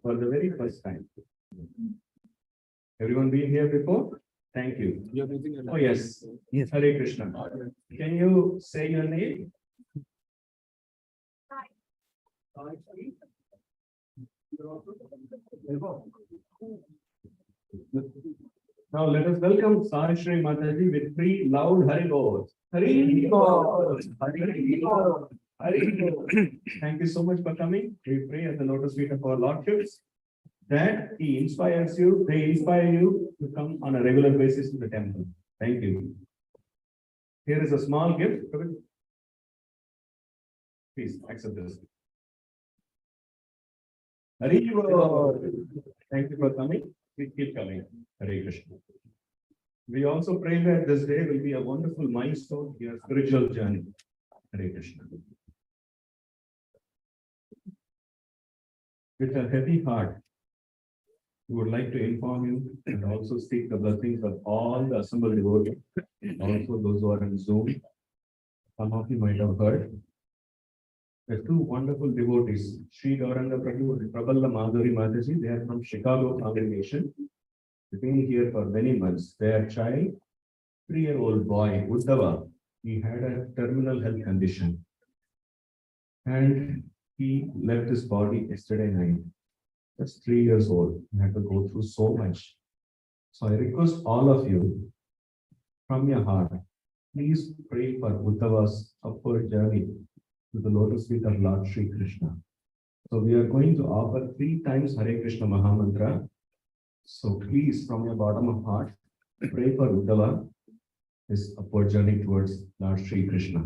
for the very first time. Everyone been here before? Thank you. Oh, yes. Yes. Hare Krishna. Can you say your name? Now let us welcome Sai Shri Mataji with three loud Hari Bols. Hari Bol. Hari Bol. Hari Bol. Thank you so much for coming. We pray at the lotus feet of our Lordships that He inspires you, they inspire you to come on a regular basis to the temple. Thank you. Here is a small gift. Please accept this. Hari Bol. Thank you for coming. Please keep coming. Hare Krishna. We also pray that this day will be a wonderful milestone in your spiritual journey. Hare Krishna. With a heavy heart, we would like to inform you and also seek the blessings of all the assembled devotees, also those who are on Zoom. Some of you might have heard. The two wonderful devotees, Sri Gauranga Prabhu and Praballa Madhuri Mataji, they are from Chicago congregation. They've been here for many months. Their child, 3-year-old boy, Uddhava, he had a terminal health condition. And he left his body yesterday night. Just 3 years old. He had to go through so much. So I request all of you, from your heart, please pray for Uddhava's upward journey to the lotus feet of Lord Sri Krishna. So we are going to offer 3 times Hare Krishna Mahamantra. So please, from your bottom of heart, pray for Uddhava, his upward journey towards Lord Sri Krishna.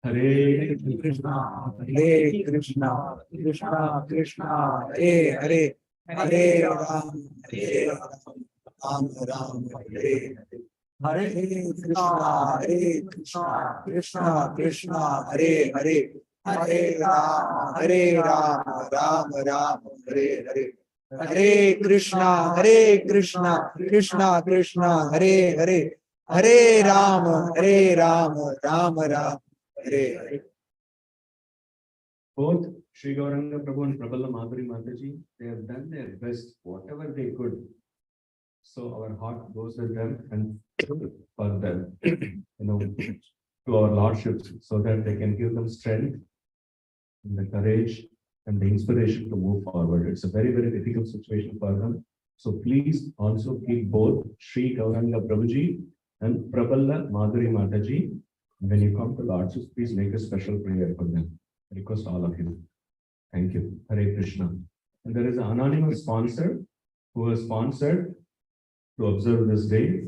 Hare Krishna, Hare Krishna, Krishna Krishna, Hare Hare, Hare Ram, Hare Ram, Ram Hare Hare Krishna, Hare Krishna, Krishna Krishna, Hare Hare, Hare Ram, Ram Ram, Hare Hare. Hare Krishna, Krishna Krishna, Hare Hare, Hare Ram, Ram Ram, Hare Hare. Both Sri Gauranga Prabhu and Praballa Madhuri Mataji, they have done their best, whatever they could. So our heart goes with them and for them, to our lordships, so that they can give them strength and the courage and the inspiration to move forward. It's a very, very difficult situation for them. So please also keep both Sri Gauranga Prabhuji and Praballa Madhuri Mataji. When you come to Lordships, please make a special prayer for them. I request all of you. Thank you. Hare Krishna. And there is an anonymous sponsor who has sponsored to observe this day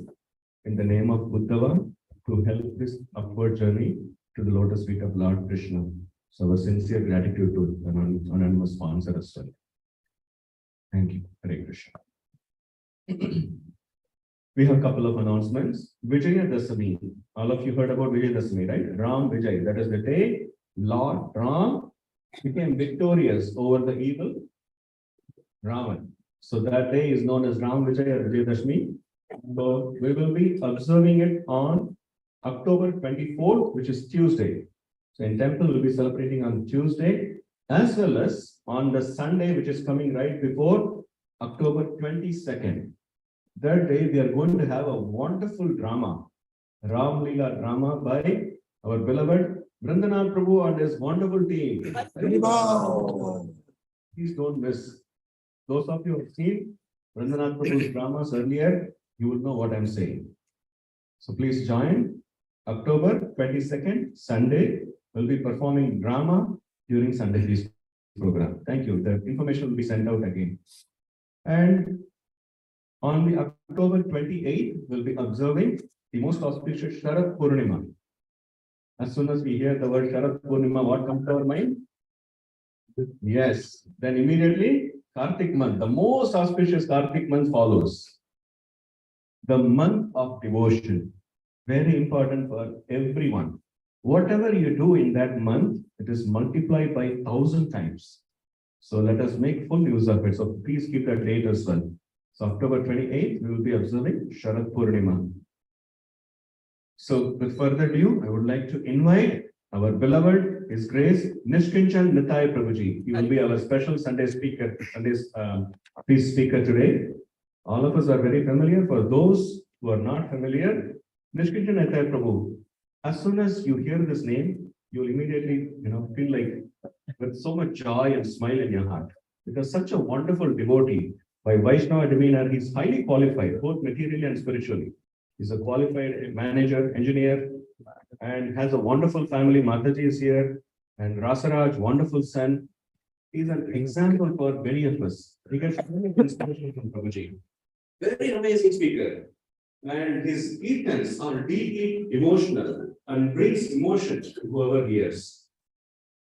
in the name of Uddhava to help this upward journey to the lotus feet of Lord Krishna. So our sincere gratitude to the anonymous sponsor as well. Thank you. Hare Krishna. We have a couple of announcements. Vijaya Dasami. All of you heard about Vijaya Dasami, right? Ram Vijay. That is the day Lord Ram became victorious over the evil Ravan. So that day is known as Ram Vijaya or Vijaya Dashmi. So we will be observing it on October 24th, which is Tuesday. So in temple, we'll be celebrating on Tuesday, as well as on the Sunday, which is coming right before October 22nd. That day, we are going to have a wonderful drama, Ram Leela drama by our beloved Vrindanath Prabhu and his wonderful team. Please don't miss. Those of you who have seen Vrindanath Prabhu's dramas earlier, you will know what I'm saying. So please join. October 22nd, Sunday, we'll be performing drama during Sunday Feast program. Thank you. The information will be sent out again. And on the October 28th, we'll be observing the most auspicious Sharad Purnima. As soon as we hear the word Sharad Purnima, what comes to our mind? Yes. Then immediately, Kartik month, the most auspicious Kartik month follows. The month of devotion. Very important for everyone. Whatever you do in that month, it is multiplied by 1,000 times. So let us make full use of it. So please keep that date as well. So October 28th, we will be observing Sharad Purnima. So with further ado, I would like to invite our beloved, His Grace, Nishkinchan Nitai Prabhuji. He will be our special Sunday speaker, Sunday's feast speaker today. All of us are very familiar. For those who are not familiar, Nishkinchan Nitai Prabhu, as soon as you hear this name, you'll immediately, feel like with so much joy and smile in your heart. Because such a wonderful devotee by Vaishnava demeanor, he's highly qualified, both materially and spiritually. He's a qualified manager, engineer, and has a wonderful family. Mataji is here, and Rasaraj, wonderful son. He's an example for many of us. He gets many inspiration from Prabhuji. Very amazing speaker. And his kirtans are deeply emotional and brings emotion to whoever hears.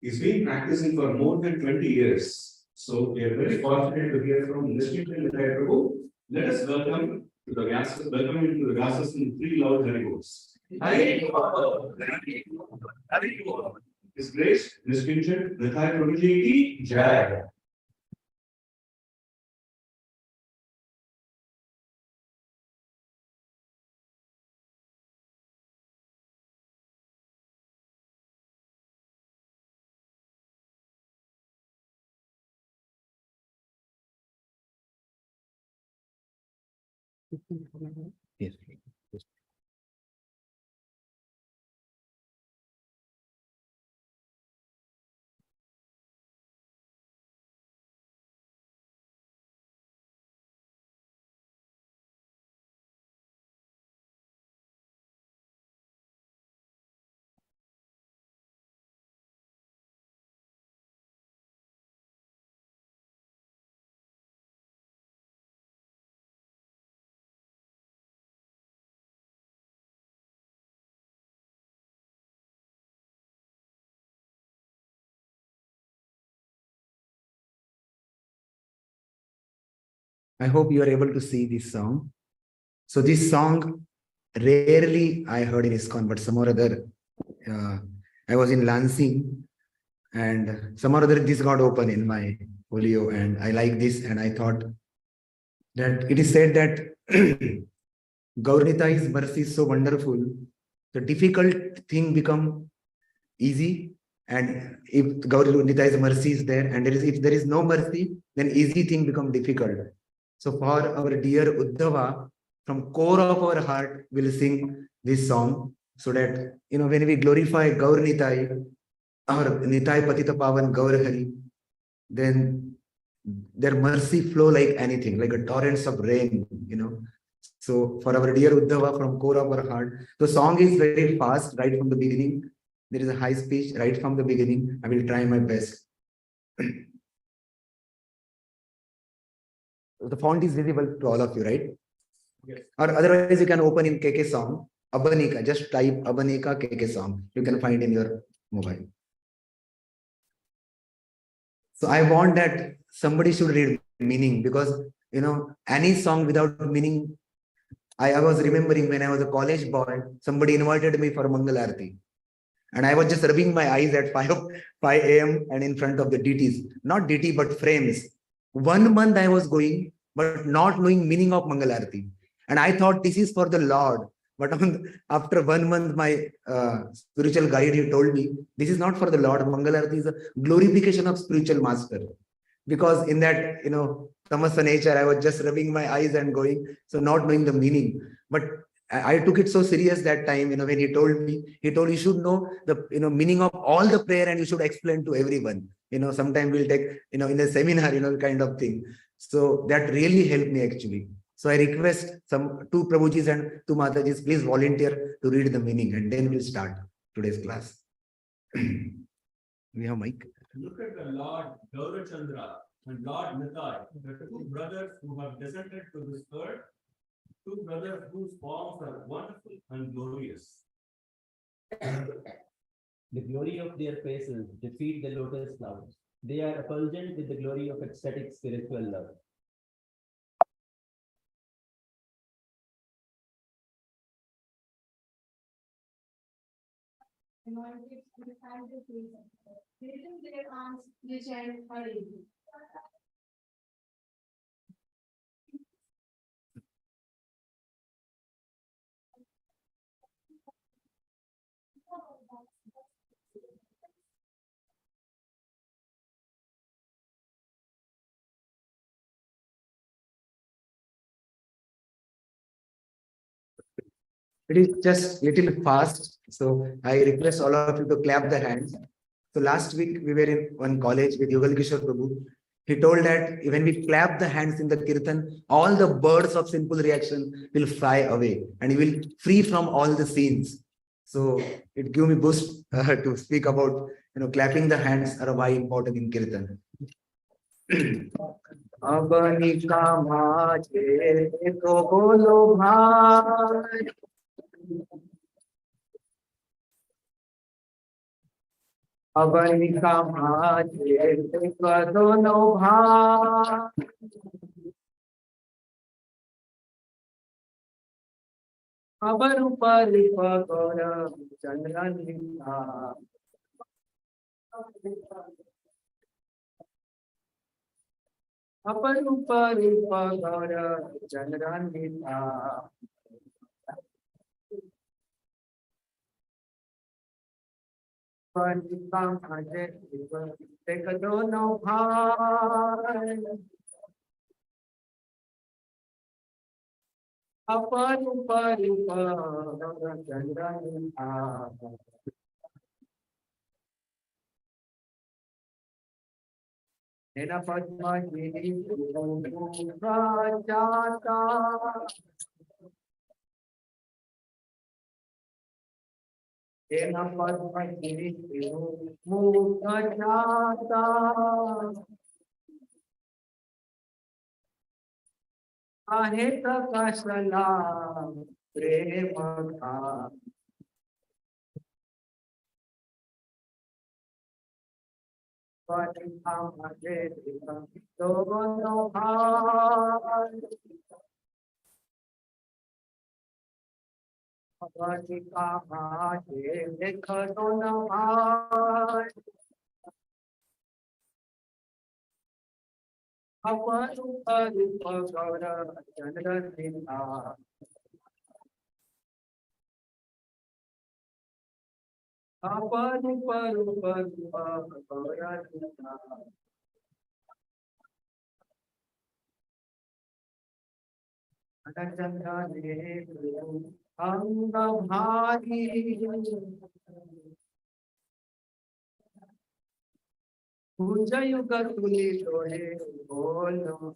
He's been practicing for more than 20 years. So we are very fortunate to hear from Nishkinchan Nitai Prabhu. Let us welcome to the Vyasas, welcome him to the Vyasas in 3 loud Hari Bols. Hari Bol, Hari Bol. His Grace, Nishkinchan Nitai Prabhuji ki Jai. Yes. I hope you are able to see this song. So this song, rarely I heard in ISKCON, but some or other, I was in Lansing, and some or other this got open in my folio, and I like this, and I thought that it is said that Gaurnitai's mercy is so wonderful, the difficult thing become easy, and if Gaurnitai's mercy is there, and if there is no mercy, then easy thing become difficult. So for our dear Uddhava, from core of our heart, we'll sing this song so that, when we glorify Gaur Nitai or Nitai Patita Pavan Gaur Hari, then their mercy flow like anything, like a torrents of rain. So for our dear Uddhava, from core of our heart, the song is very fast right from the beginning. There is a high speech right from the beginning. I will try my best. The font is visible to all of you, right? Yes. Or otherwise, you can open in KK song, Abanika. Just type Abanika KK song. You can find in your mobile. So I want that somebody should read meaning, because any song without meaning. I was remembering when I was a college boy, somebody invited me for Mangal Aarti. And I was just rubbing my eyes at 5 a.m. and in front of the DTs. Not DT, but frames. 1 month I was going, but not knowing meaning of Mangal Aarti. And I thought this is for the Lord. But after 1 month, my spiritual guide, he told me, this is not for the Lord. Mangal Aarti is a glorification of spiritual master. Because in that, tamasa nature, I was just rubbing my eyes and going, so not knowing the meaning. But I took it so serious that time, when he told me, you should know the, meaning of all the prayer, and you should explain to everyone. Sometime we'll take, in a seminar, kind of thing. So that really helped me actually. So I request some 2 Prabhujis and 2 Matajis, please volunteer to read the meaning, and then we'll start today's class. We have mic. Look at the Lord Gaurachandra and Lord Nitai, the 2 brothers who have descended to this earth, 2 brothers whose forms are wonderful and glorious. The glory of their faces defeat the lotus flowers. They are effulgent with the glory of ecstatic spiritual love. Anointed with hand of reason, raising their arms, they chant Hare. It is just little fast. So I request all of you to clap the hands. So last week we were in one college with Yogal Kishore Prabhu. He told that when we clap the hands in the kirtan, all the birds of sinful reaction will fly away and you will free from all the sins. So it gave me boost to speak about clapping the hands are why important in kirtan. अबनिका माझे तो बोलो भाई अबनिका माझे तो दोनों भाई अबर ऊपर पगोर चंद्रन अपर ऊपर पगोर चंद्रन दोनों भाई अपर ऊपर Chandran Nena Padma Giri Rajata Nena Padma Giri Mukajata Aheta Kasala Premaka दोनों भाई अबनिका माझे देख दोनों भाई अपर ऊपर पगोर चंद्रन अपर ऊपर पगोर अंग भारी युग तुली तोड़े बोलो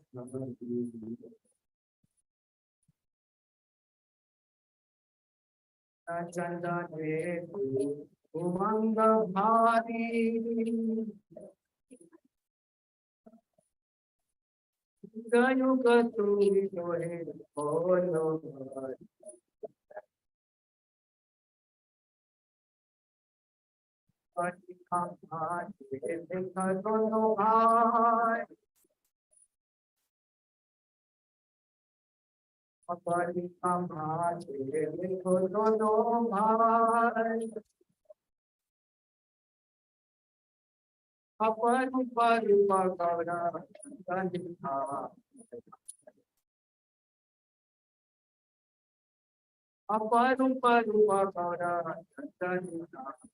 चंदा उमंग भारी युग तुली तोड़े बोलो अबनिका माझे देख दोनों भाई अबनिका माझे देख दोनों भाई अपर ऊपर पगोर चंद्रन अपर ऊपर पगोर चंद्रन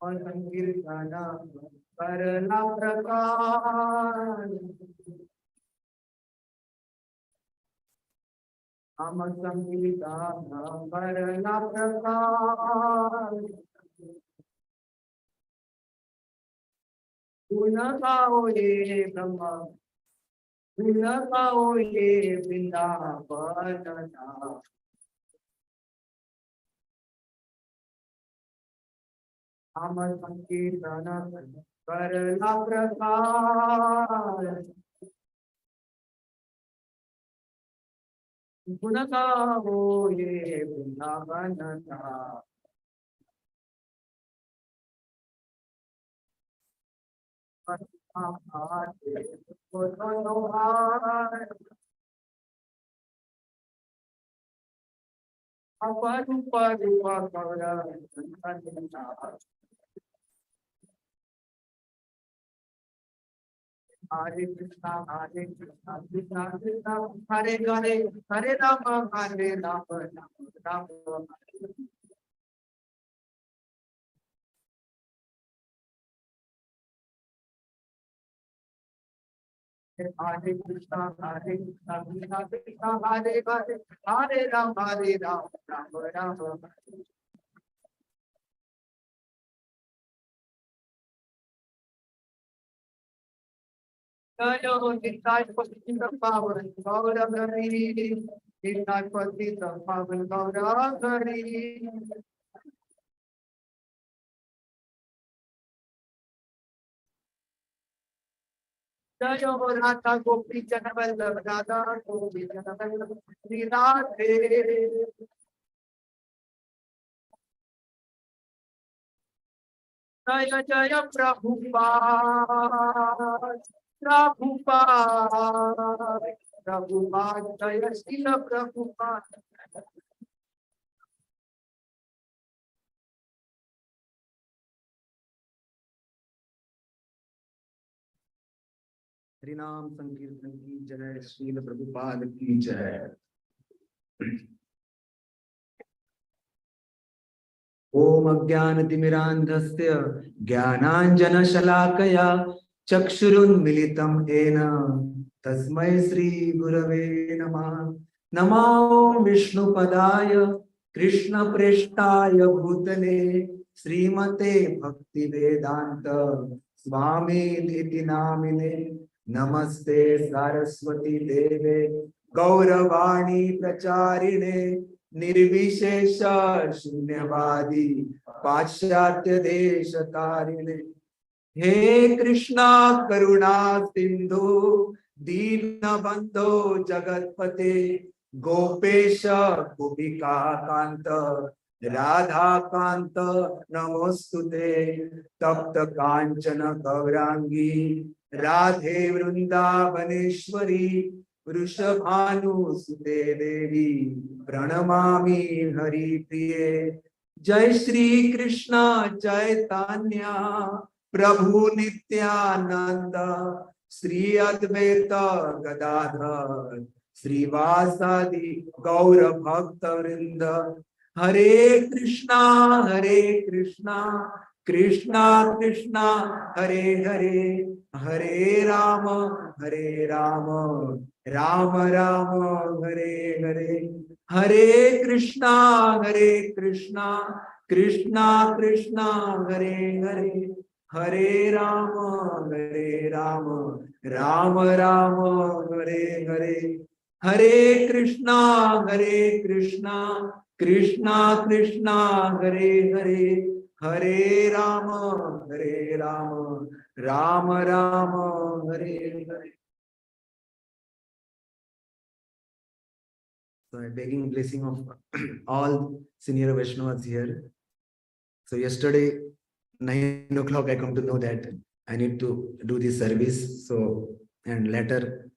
और संगीत गाना करला प्रकार हम संगीत गाना करला प्रकार गुण गाओ ये ब्रह्मा गुण गाओ ये वृंदावन हम संकीर्तन करला प्रकार गुण गाओ ये वृंदावन अपर ऊपर पगोर Chandran Hare Krishna, Krishna Krishna, Hare Hare, Hare Rama, Hare Rama, Rama Rama. Hare Krishna, Krishna Krishna, Hare Hare, Hare Ram, Ram Ram. Jaya Nitai Patita Pavan Gauravani, Nitai Patita Pavan Gauravani. Jaya Radha Gopi Janavallabh Radha Gopi Janavallabh Shri Radhe. Jaya Jaya Prabhupada, Prabhupada, Prabhupada, Jaya Srila Prabhupada. Hari Naam Sankirtan ki jai, Srila Prabhupada ki jai. Om Ajnanatimirandhasya Jnananjanashalakaya Chakshurunmilitam Yena Tasmai Shri Gurave Namah. Namo Vishnupadaya Krishna Preshtaya Bhutale Srimate Bhakti Vedanta Swami Niti Namine. Namaste Saraswati Deve Gauravani Pracharine Nirvishesha Shunyavadi Paschatya Desha Tarine. He Krishna Karuna Sindhu Dina Bandho Jagatpate Gopesha Gopika Kanta Radha Kanta Namostute Tapta Kanchana Gaurangi Radhe Vrindavaneshwari Vrishabhanu Sute Devi Pranamami Hari Priye. Jai Shri Krishna Chaitanya Prabhu Nityananda Sri Advaita Gadadhar Sri Vasadi Gaura Bhakta Vrinda. Hare Krishna, Krishna Krishna, Hare Hare, Hare Rama, Rama Rama, Hare Hare. Hare Krishna, Krishna Krishna, Hare Hare, Hare Rama, Rama Rama, Hare Hare. Hare Krishna, Krishna Krishna, Hare Hare, Hare Rama, Rama Rama, Hare Hare. So I'm begging blessing of all senior Vaishnavas here. So yesterday, 9 o'clock, I come to know that I need to do this service. So, and later,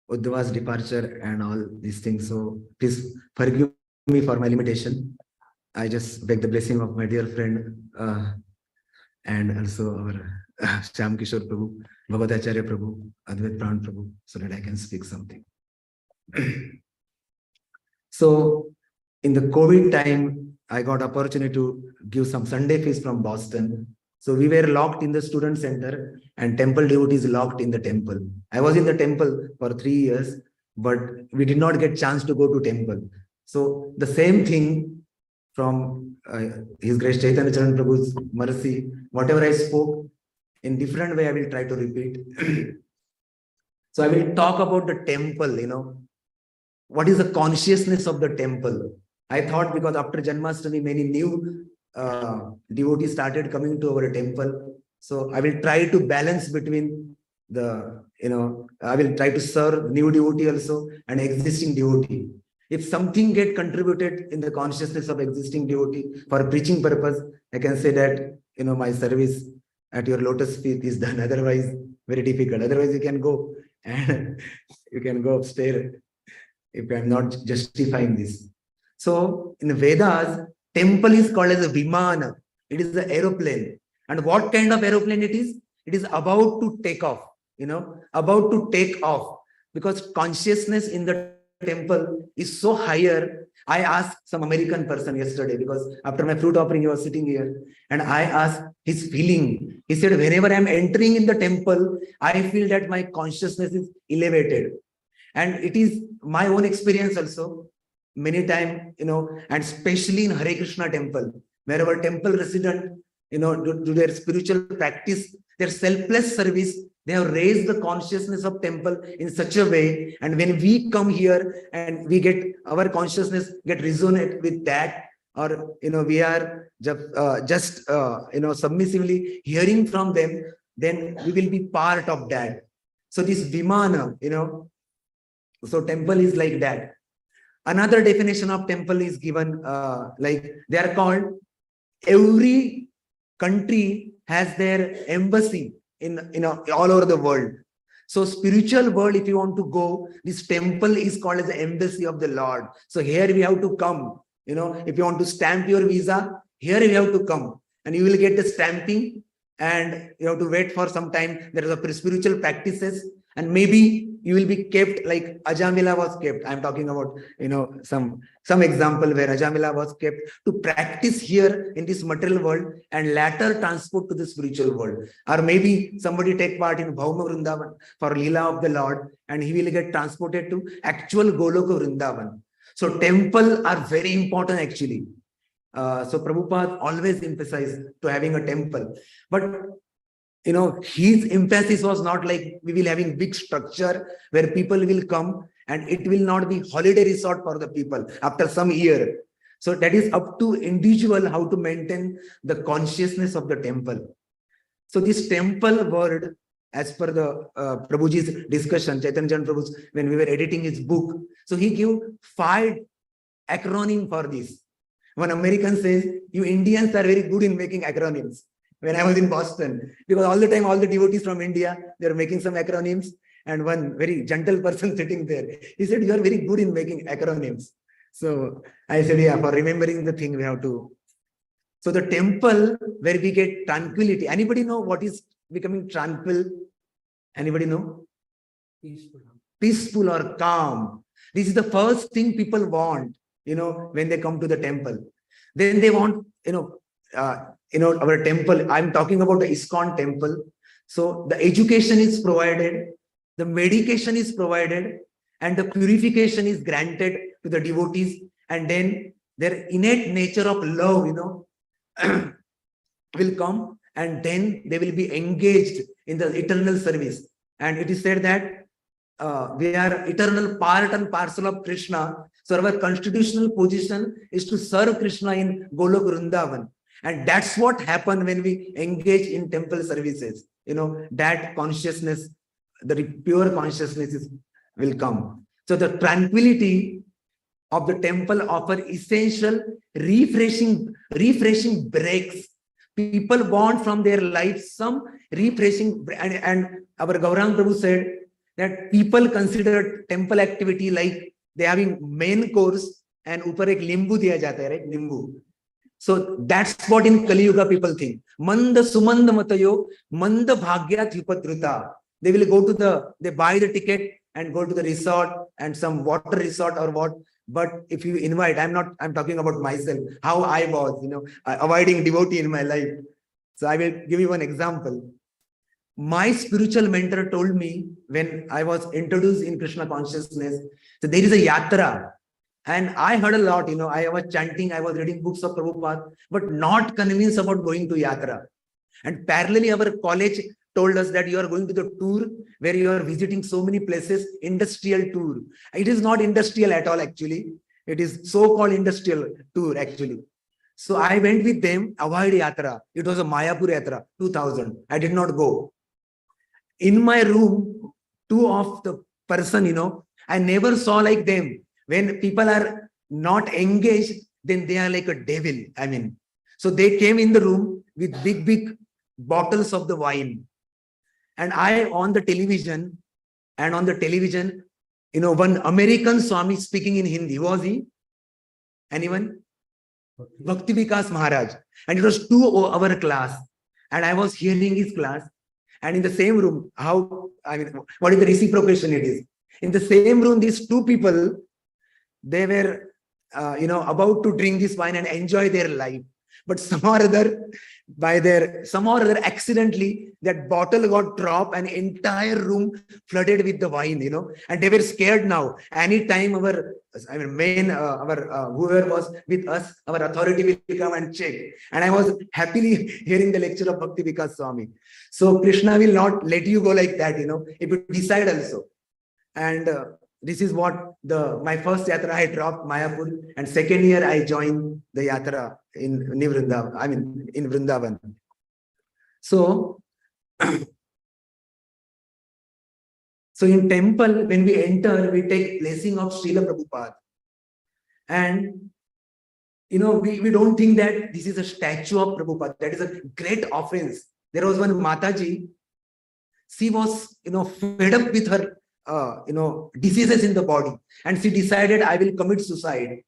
Uddhava's departure and all these things. So please forgive me for my limitation. I just beg the blessing of my dear friend and also our Shyam Kishore Prabhu, Bhavatacharya Prabhu, Advait Pran Prabhu, so that I can speak something. So in the COVID time, I got opportunity to give some Sunday feast from Boston. So we were locked in the student center and temple devotees locked in the temple. I was in the temple for 3 years, but we did not get chance to go to temple. So the same thing from His Grace Chaitanya Charan Prabhu's mercy, whatever I spoke, in different way I will try to repeat. So I will talk about the temple, what is the consciousness of the temple? I thought because after Janmashtami, many new devotees started coming to our temple. So I will try to balance between the, I will try to serve new devotee also and existing devotee. If something get contributed in the consciousness of existing devotee for preaching purpose, I can say that, my service at your lotus feet is done. Otherwise, very difficult. Otherwise, you can go and you can go upstairs if I'm not justifying this. So in the Vedas, temple is called as a Vimana. It is the aeroplane. And what kind of aeroplane it is? It is about to take off, about to take off. Because consciousness in the temple is so higher. I asked some American person yesterday, because after my fruit offering, he was sitting here, and I asked his feeling. He said, whenever I'm entering in the temple, I feel that my consciousness is elevated. And it is my own experience also. Many times, and especially in Hare Krishna temple, where our temple resident, do their spiritual practice, their selfless service, they have raised the consciousness of temple in such a way. And when we come here and we get our consciousness get resonate with that, or we are just submissively hearing from them, then we will be part of that. So this Vimana, so temple is like that. Another definition of temple is given, like they are called, every country has their embassy in all over the world. So spiritual world, if you want to go, this temple is called as the embassy of the Lord. So here we have to come. If you want to stamp your visa, here you have to come, and you will get the stamping, and you have to wait for some time. There is a spiritual practices, and maybe you will be kept like Ajamila was kept. I'm talking about, some example where Ajamila was kept to practice here in this material world and later transport to the spiritual world. Or maybe somebody take part in Bhauma Vrindavan for Leela of the Lord, and he will get transported to actual Goloka Vrindavan. So temple are very important actually. So Prabhupada always emphasized to having a temple. But his emphasis was not like we will having big structure where people will come, and it will not be holiday resort for the people after some year. So that is up to individual how to maintain the consciousness of the temple. So this temple word, as per the Prabhuji's discussion, Chaitanya Prabhu's, when we were editing his book, so he gave 5 acronym for this. One American says, you Indians are very good in making acronyms. When I was in Boston, because all the time, all the devotees from India, they're making some acronyms. And one very gentle person sitting there, he said, you are very good in making acronyms. So I said, yeah, for remembering the thing, we have to. So the temple where we get tranquility. Anybody know what is becoming tranquil? Anybody know? Peaceful. Peaceful or calm. This is the first thing people want, when they come to the temple. Then they want, our temple. I'm talking about the ISKCON temple. So the education is provided, the medication is provided, and the purification is granted to the devotees. And then their innate nature of love, will come, and then they will be engaged in the eternal service. And it is said that we are eternal part and parcel of Krishna. So our constitutional position is to serve Krishna in Golok Vrindavan. And that's what happened when we engage in temple services. That consciousness, the pure consciousness will come. So the tranquility of the temple offer essential refreshing breaks. People want from their life some refreshing, and our Gaurang Prabhu said that people consider temple activity like they having main course and upar ek limbu diya jata hai, right? Limbu. So that's what in Kali Yuga people think. Manda sumanda matayo, manda bhagya thipatruta. They will go to they buy the ticket and go to the resort and some water resort or what. But if you invite, I'm talking about myself, how I was, avoiding devotee in my life. So I will give you one example. My spiritual mentor told me when I was introduced in Krishna consciousness, so there is a yatra. And I heard a lot, I was chanting, I was reading books of Prabhupada, but not convinced about going to yatra. And parallelly, our college told us that you are going to the tour where you are visiting so many places, industrial tour. It is not industrial at all, actually. It is so-called industrial tour, actually. So I went with them, avoid yatra. It was a Mayapur yatra, 2000. I did not go. In my room, 2 of the person, I never saw like them. When people are not engaged, then they are like a devil. So they came in the room with big bottles of the wine. And I on the television, one American Swami speaking in Hindi. Who was he? Anyone? Bhakti Vikas Maharaj. And it was 2-hour class. And I was hearing his class. And in the same room, what is the reciprocation it is? In the same room, these 2 people they were, about to drink this wine and enjoy their life. But somehow or other, somehow or other, accidentally, that bottle got dropped and entire room flooded with the wine, and they were scared now. Anytime our, whoever was with us, our authority will come and check. And I was happily hearing the lecture of Bhakti Vikas Swami. So Krishna will not let you go like that, if you decide also. And this is what my first yatra I dropped Mayapur, and second year I joined the yatra in Vrindavan. So, so in temple, when we enter, we take blessing of Srila Prabhupada. And we don't think that this is a statue of Prabhupada. That is a great offense. There was one Mataji. She was, fed up with her diseases in the body, and she decided, I will commit suicide.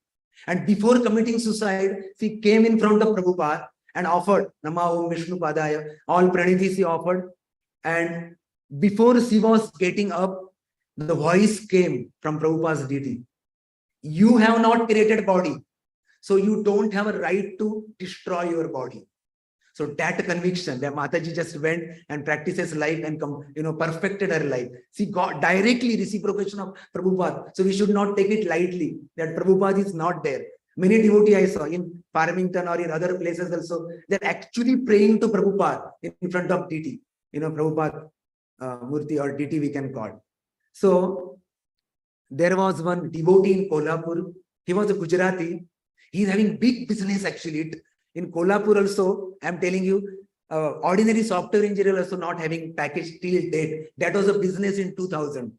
And before committing suicide, she came in front of Prabhupada and offered Nama Om Vishnu Padaya, all pranidhi she offered. And before she was getting up, the voice came from Prabhupada's deity. You have not created body, so you don't have a right to destroy your body. So that conviction, that Mataji just went and practices life and perfected her life. She got directly reciprocation of Prabhupada. So we should not take it lightly that Prabhupada is not there. Many devotees I saw in Farmington or in other places also, they're actually praying to Prabhupada in front of deity. Prabhupada Murti or deity we can call. So there was one devotee in Kolhapur. He was a Gujarati. He's having big business actually. In Kolhapur also, I'm telling you, ordinary software engineer also not having package till date. That was a business in 2000.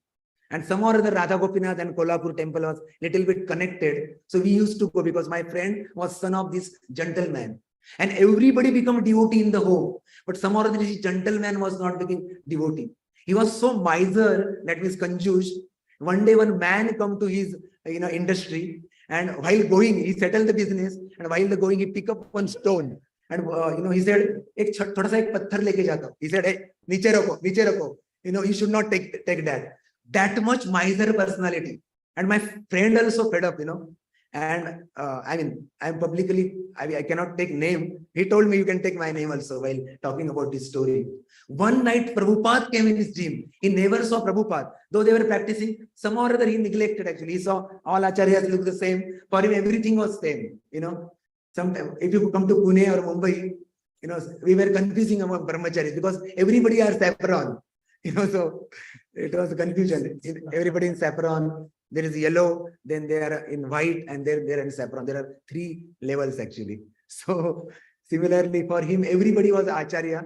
And some or other Radha Gopinath and Kolhapur temple was little bit connected. So we used to go because my friend was son of this gentleman. And everybody become devotee in the home. But some or other this gentleman was not becoming devotee. He was so miser, that means conjuice. One day one man come to his industry, and while going, he settled the business, and while going, he picked up one stone. And he said, "Ek thoda sa ek patthar leke jata." He said, "Hey, niche rako. You should not take that." That much miser personality. And my friend also fed up, And I'm publicly, I cannot take name. He told me you can take my name also while talking about this story. One night, Prabhupada came in his dream. He never saw Prabhupada. Though they were practicing, somehow or other he neglected actually. He saw all acharyas look the same. For him, everything was same. Sometimes if you come to Pune or Mumbai, we were confusing among brahmacharis because everybody are saffron. So it was a confusion. Everybody in saffron. There is yellow, then they are in white, and then they are in saffron. There are 3 levels actually. So similarly for him, everybody was Acharya.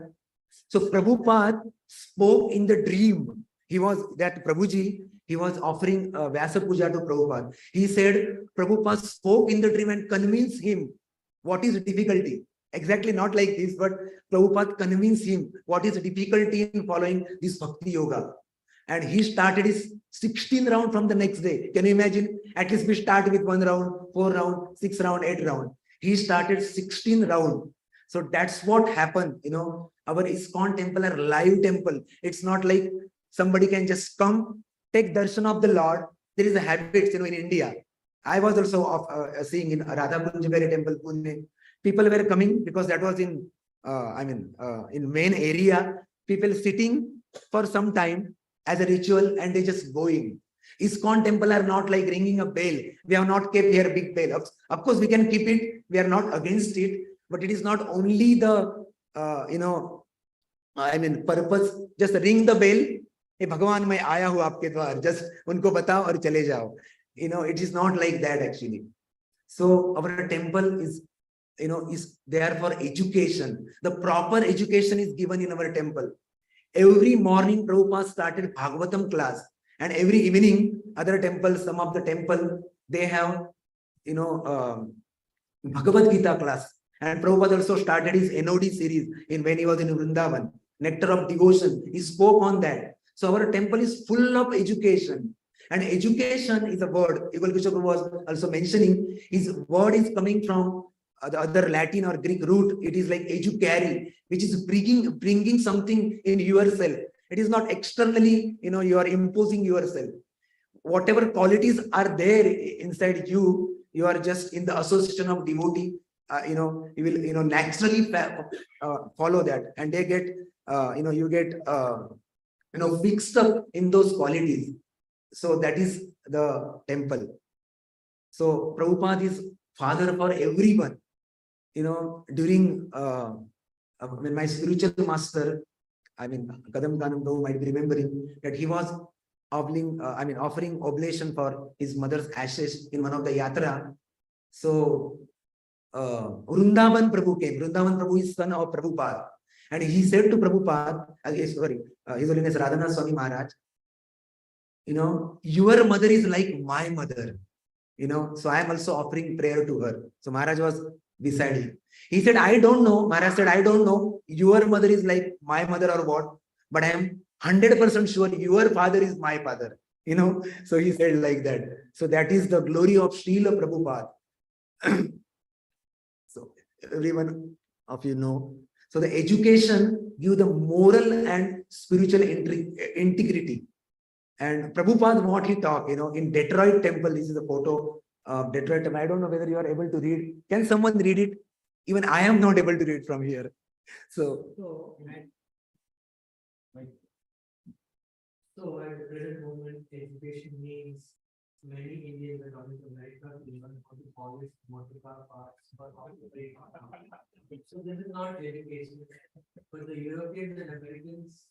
So Prabhupada spoke in the dream. He was offering Vyasa Puja to Prabhupada. He said, Prabhupada spoke in the dream and convinced him what is difficulty. Exactly not like this, but Prabhupada convinced him what is the difficulty in following this Bhakti Yoga. And he started his 16 round from the next day. Can you imagine? At least we start with 1 round, 4 round, 6 round, 8 round. He started 16 round. So that's what happened. Our ISKCON temple are live temple. It's not like somebody can just come, take darshan of the Lord. There is a habit, in India. I was also seeing in Radha Kunjaveri temple, Pune. People were coming because that was in main area. People sitting for some time as a ritual and they just going. ISKCON temple are not like ringing a bell. We have not kept here big bell. Of course, we can keep it. We are not against it. But it is not only the, purpose. Just ring the bell. Hey, Bhagavan, main aaya hu aapke dwar. Just unko batao aur chale jao. It is not like that actually. So our temple is there for education. The proper education is given in our temple. Every morning, Prabhupada started Bhagavatam class. And every evening, other temples, some of the temple, they have, Bhagavad Gita class. And Prabhupada also started his NOD series when he was in Vrindavan. Nectar of Devotion. He spoke on that. So our temple is full of education. And education is a word. Yugal Kishore was also mentioning. His word is coming from the other Latin or Greek root. It is like educare, which is bringing something in yourself. It is not externally, you are imposing yourself. whatever qualities are there inside you, you are just in the association of devotee. You will, naturally follow that, and they get, you get, fixed up in those qualities. So that is the temple. So Prabhupada is father for everyone. During when my spiritual master, Kadam Kanam Prabhu might be remembering that he was offering oblation for his mother's ashes in one of the yatra. So Vrindavan Prabhu came. Vrindavan Prabhu is son of Prabhupada. And he said to Prabhupada, His Holiness Radhanath Swami Maharaj, your mother is like my mother. So I am also offering prayer to her. So Maharaj was beside him. He said, I don't know. Maharaj said, I don't know your mother is like my mother or what, but I am 100% sure your father is my father. So he said like that. So that is the glory of Srila Prabhupada. So everyone of you know. So the education give the moral and spiritual integrity. And Prabhupada, what he taught, in Detroit temple, this is a photo of Detroit temple. I don't know whether you are able to read. Can someone read it? Even I am not able to read from here. So at the present moment, education means many Indians are coming to America to learn how to polish motor car parts or how to break. So this is not education, but the Europeans and Americans,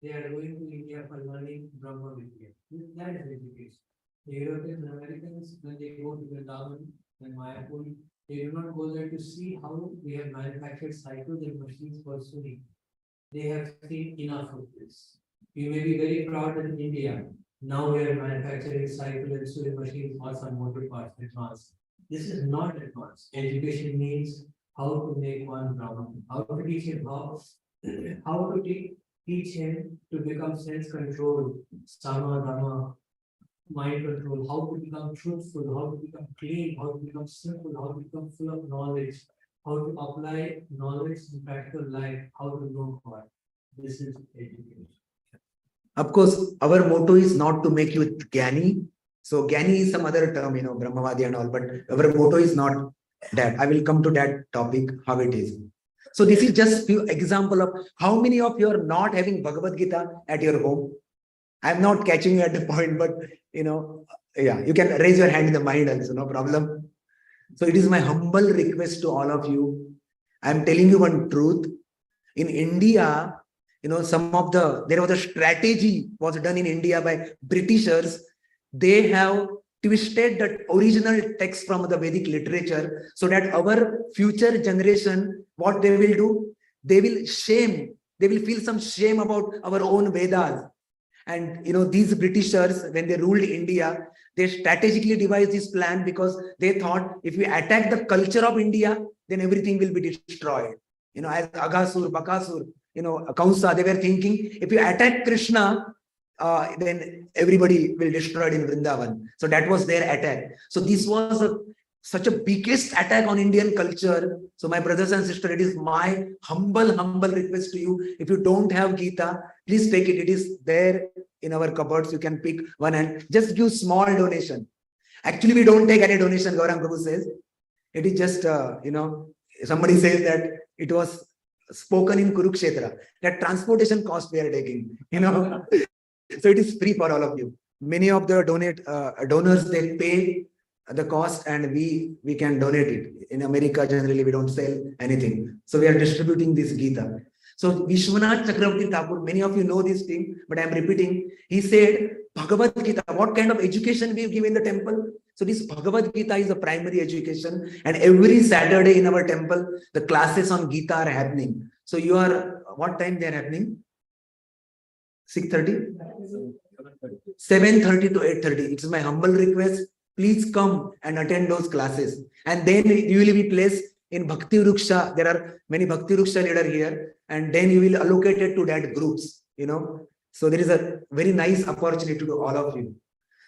they are going to India for learning Brahma Vidya. That is education. The Europeans and Americans, when they go to Vrindavan and Mayapur, they do not go there to see how we have manufactured cycles and machines for sewing. They have seen enough of this. We may be very proud in India. Now we are manufacturing cycle and sewing machines or some motor parts advanced. This is not advanced. Education means how to make one Brahman, how to teach him how to teach him to become self-controlled, sama, dhamma, mind control, how to become truthful, how to become clean, how to become simple, how to become full of knowledge, how to apply knowledge in practical life, how to know God. This is education. Of course, our motto is not to make you Gyani. So Gyani is some other term, Brahmavadi and all, but our motto is not that. I will come to that topic, how it is. So this is just few example of how many of you are not having Bhagavad Gita at your home. I'm not catching you at the point, but yeah, you can raise your hand in the mind also, no problem. So it is my humble request to all of you. I'm telling you one truth. In India, there was a strategy was done in India by Britishers. They have twisted the original text from the Vedic literature so that our future generation, what they will do, they will feel some shame about our own Vedas. And these Britishers, when they ruled India, they strategically devised this plan because they thought if we attack the culture of India, then everything will be destroyed. As Aghasur, Bakasur, Kamsa, they were thinking if you attack Krishna, then everybody will destroy it in Vrindavan. So that was their attack. So this was such a biggest attack on Indian culture. So my brothers and sisters, it is my humble request to you. If you don't have Gita, please take it. It is there in our cupboards. You can pick one and just give small donation. Actually, we don't take any donation, Gaurang Prabhu says. It is just, somebody says that it was spoken in Kurukshetra. That transportation cost we are taking, So it is free for all of you. Many of the donors, they pay the cost and we can donate it. In America, generally, we don't sell anything. So we are distributing this Gita. So Vishwanath Chakravarti Thakur, many of you know this thing, but I am repeating. He said, Bhagavad Gita, what kind of education we give in the temple? So this Bhagavad Gita is a primary education, and every Saturday in our temple, the classes on Gita are happening. So what time they are happening? 6:30? 7:30 to 8:30. It's my humble request. Please come and attend those classes. And then you will be placed in Bhakti Ruksha. There are many Bhakti Ruksha leaders here. And then you will allocate it to that groups, So there is a very nice opportunity to all of you.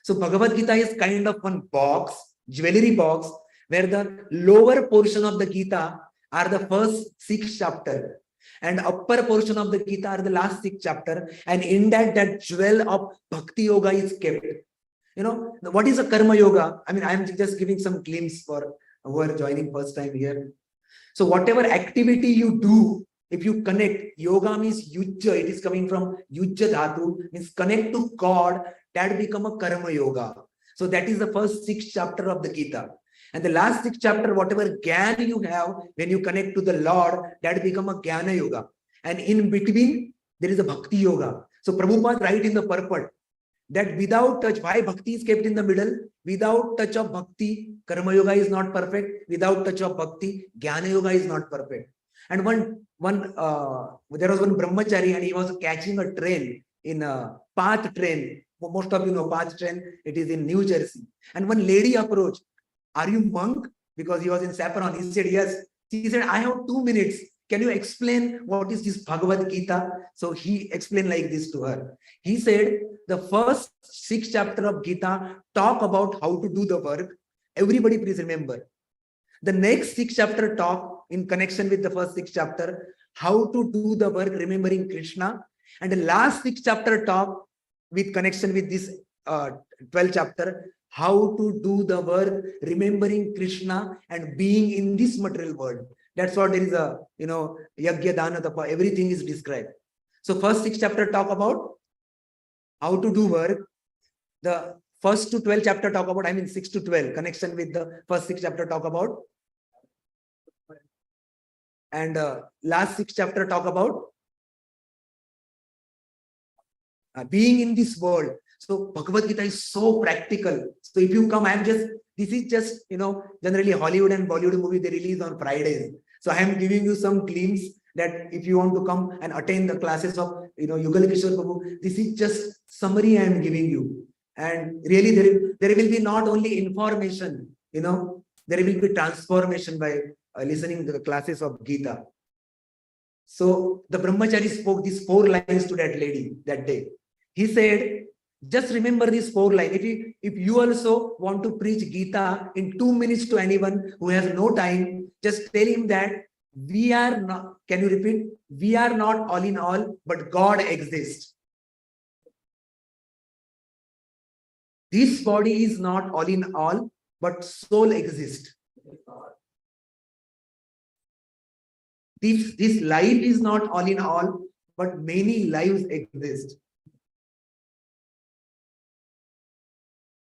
So Bhagavad Gita is kind of one box, jewelry box, where the lower portion of the Gita are the first 6 chapters. And upper portion of the Gita are the last 6 chapters. And in that jewel of Bhakti Yoga is kept. what is a karma yoga? I mean, I'm just giving some glimpse for who are joining first time here. So whatever activity you do, if you connect, yoga means yujja, it is coming from yujja dhatu, means connect to God, that become a karma yoga. So that is the first 6 chapter of the Gita. And the last 6 chapter, whatever jnana you have, when you connect to the Lord, that become a jnana yoga. And in between, there is a bhakti yoga. So Prabhupada write in the purport that without touch, why bhakti is kept in the middle? Without touch of bhakti, karma yoga is not perfect. Without touch of bhakti, jnana yoga is not perfect. And there was one brahmachari and he was catching a train in a path train. Most of you know path train, it is in New Jersey. And one lady approached, "Are you monk?" Because he was in saffron. He said, "Yes." He said, "I have 2 minutes. Can you explain what is this Bhagavad Gita?" So he explained like this to her. He said, the first 6 chapter of Gita talk about how to do the work. Everybody please remember. The next 6 chapter talk in connection with the first 6 chapter, how to do the work remembering Krishna. And the last 6 chapter talk with connection with this 12 chapter, how to do the work remembering Krishna and being in this material world. That's what there is a, yagya, dana, tapa, everything is described. So first 6 chapter talk about how to do work. The first to 12 chapter talk about, 6 to 12, connection with the first 6 chapter talk about. And last 6 chapter talk about being in this world. So Bhagavad Gita is so practical. So if you come, this is just, generally Hollywood and Bollywood movie, they release on Fridays. So I am giving you some glimpse that if you want to come and attend the classes of, Yugal Kishore Prabhu, this is just summary I am giving you. And really there will be not only information, there will be transformation by listening to the classes of Gita. So the brahmachari spoke these 4 lines to that lady that day. He said, just remember these 4 lines. If you also want to preach Gita in 2 minutes to anyone who has no time, just tell him that we are not, can you repeat? We are not all in all, but God exists. This body is not all in all, but soul exists. This life is not all in all, but many lives exist.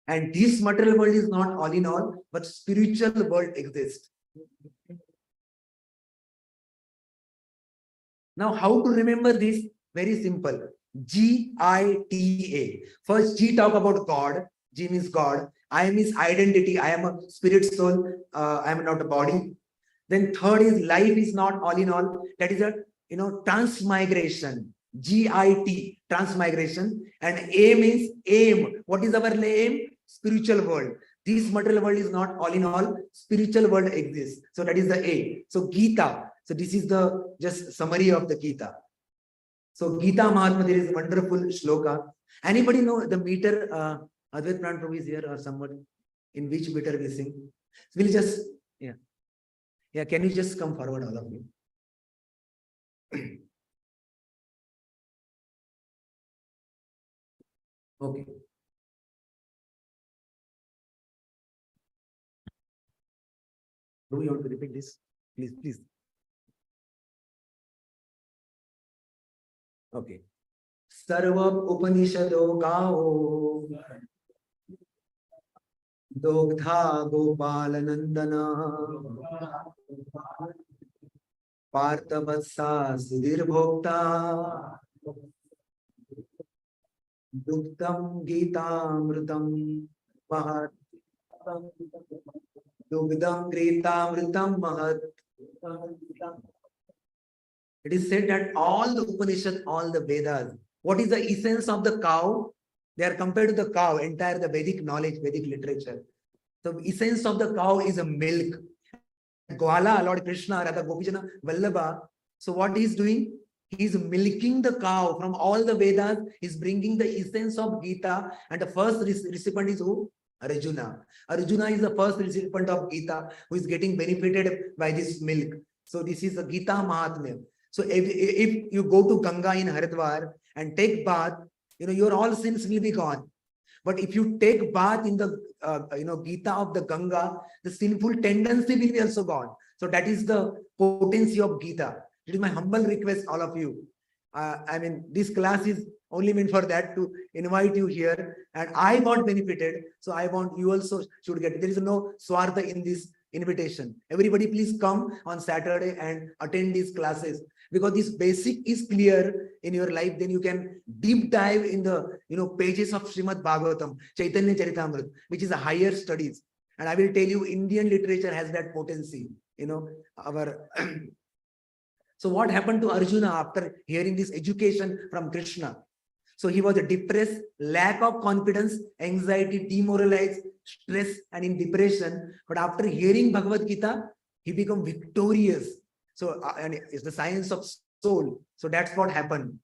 And this material world is not all in all, but spiritual world exists. Now, how to remember this? Very simple. G-I-T-A. First, G talk about God. G means God. I means identity. I am a spirit soul. I am not a body. Then third is life is not all in all. That is a transmigration. G-I-T, transmigration. And A means aim. What is our aim? Spiritual world. This material world is not all in all. Spiritual world exists. So that is the A. So Gita. So this is the just summary of the Gita. So Gita Mahatma, there is wonderful shloka. Anybody know the meter? Advait Pran Prabhu is here or somebody? In which meter we sing? We'll just, yeah, can you just come forward, all of you? Okay. Do you want to repeat this? Please. Okay. Sarva Upanishado Gao Dogdha Gopalanandana Parthavatsa Sudhir Bhokta Duktam Gitamritam Mahat Dugdam Gitamritam Mahat. It is said that all the Upanishads, all the Vedas, what is the essence of the cow? They are compared to the cow, entire the Vedic knowledge, Vedic literature. The essence of the cow is a milk. Gwala, Lord Krishna, Radha Gopijana, Vallabha. So what he is doing? He is milking the cow from all the Vedas. He is bringing the essence of Gita. And the first recipient is who? Arjuna. Arjuna is the first recipient of Gita who is getting benefited by this milk. So this is the Gita Mahatmya. So if you go to Ganga in Haridwar and take bath, your all sins will be gone. But if you take bath in the Gita of the Ganga, the sinful tendency will be also gone. So that is the potency of Gita. It is my humble request, all of you. I mean, this class is only meant for that, to invite you here, and I got benefited. So I want you also should get. There is no swartha in this invitation. Everybody, please come on Saturday and attend these classes, because this basic is clear in your life. Then you can deep dive in the pages of Srimad Bhagavatam, Chaitanya Charitamrita, which is a higher studies. And I will tell you, Indian literature has that potency. Our So what happened to Arjuna after hearing this education from Krishna? So he was depressed, lack of confidence, anxiety, demoralized, stress, and in depression. But after hearing Bhagavad Gita, he became victorious. So and it's the science of soul. So that's what happened.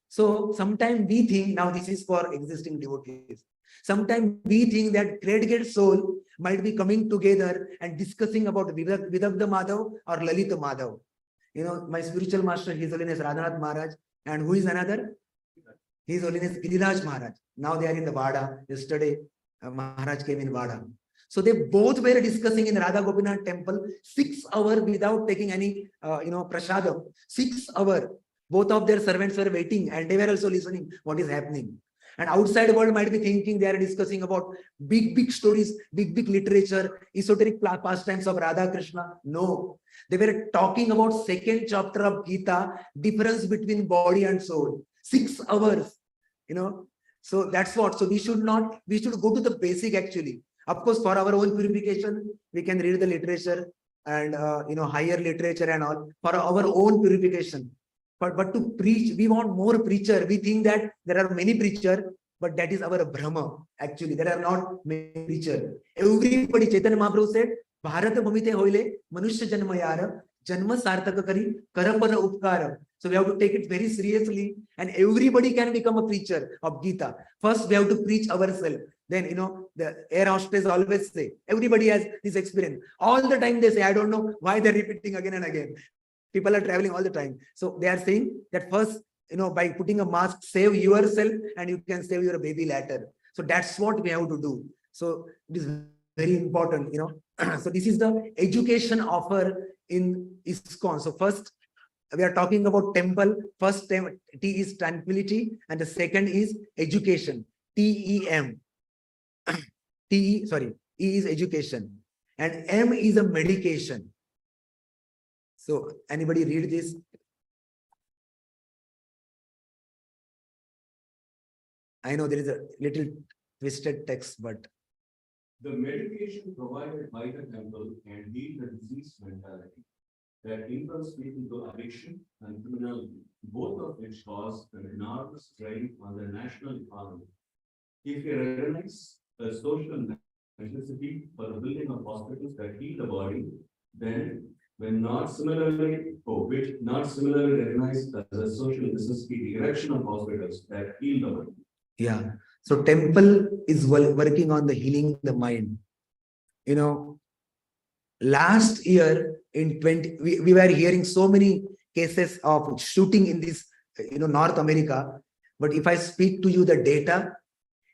So sometimes we think, now this is for existing devotees, sometimes we think that great soul might be coming together and discussing about Vidagdha Madhav or Lalita Madhav. My spiritual master, His Holiness Radhanath Maharaj, and who is another? His Holiness Giriraj Maharaj. Now they are in the Vada. Yesterday, Maharaj came in Vada. So they both were discussing in Radha Gopinath temple 6 hours without taking any, prasadam. 6 hours. Both of their servants were waiting, and they were also listening what is happening. And outside world might be thinking they are discussing about big stories, big literature, esoteric pastimes of Radha Krishna. No, they were talking about second chapter of Gita, difference between body and soul. 6 hours, So that's what. So we should go to the basic actually. Of course, for our own purification, we can read the literature and higher literature and all for our own purification. But to preach, we want more preacher. We think that there are many preacher, but that is our Brahma. Actually, there are not many preacher. Everybody, Chaitanya Mahaprabhu said, Bharat bhamite hoile, manushya janmayara, janma sarthaka kari, karapana upkara. So we have to take it very seriously, and everybody can become a preacher of Gita. First, we have to preach ourselves. Then, the air hostess always say, everybody has this experience. All the time they say, I don't know why they're repeating again and again. People are traveling all the time. So they are saying that first, by putting a mask, save yourself and you can save your baby later. So that's what we have to do. So it is very important, So this is the education offer in ISKCON. So first, we are talking about temple. First T is tranquility, and the second is education. TEM. E is education, and M is a medication. So anybody read this? I know there is a little twisted text, but the medication provided by the temple can heal the disease mentality that impels people to addiction and criminality, both of which cause an enormous strain on the national economy. If we recognize a social necessity for the building of hospitals that heal the body, then when not similarly recognized as a social necessity, the erection of hospitals that heal the body. Yeah. So temple is working on the healing the mind. Last year in we were hearing so many cases of shooting in this, North America. But if I speak to you the data,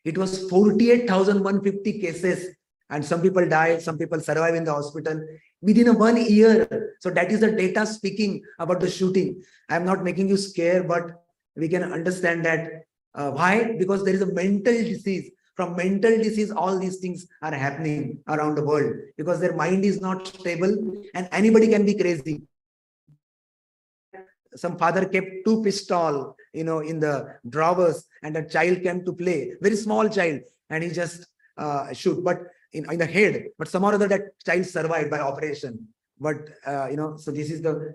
it was 48,150 cases, and some people died, some people survive in the hospital within 1 year. So that is the data speaking about the shooting. I'm not making you scared, but we can understand that. Why? Because there is a mental disease. From mental disease, all these things are happening around the world because their mind is not stable, and anybody can be crazy. Some father kept 2 pistols, in the drawers, and a child came to play, very small child, and he just shoot, but in the head. But some or other that child survived by operation. But so this is the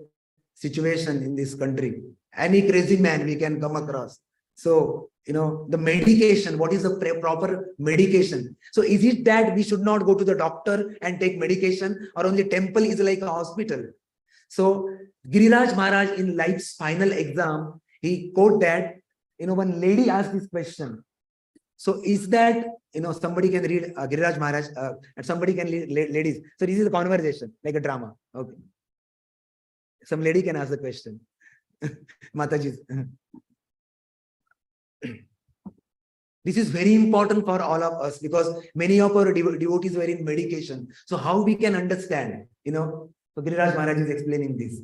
situation in this country. Any crazy man we can come across. So the medication. What is the proper medication? So is it that we should not go to the doctor and take medication, or only temple is like a hospital? So Giriraj Maharaj in life's final exam, he quote that, one lady asked this question. So is that, somebody can read Giriraj Maharaj and somebody can read ladies. So this is a conversation, like a drama. Okay. Some lady can ask the question. Mataji. This is very important for all of us because many of our devotees were in medication. So how we can understand, so Giriraj Maharaj is explaining this.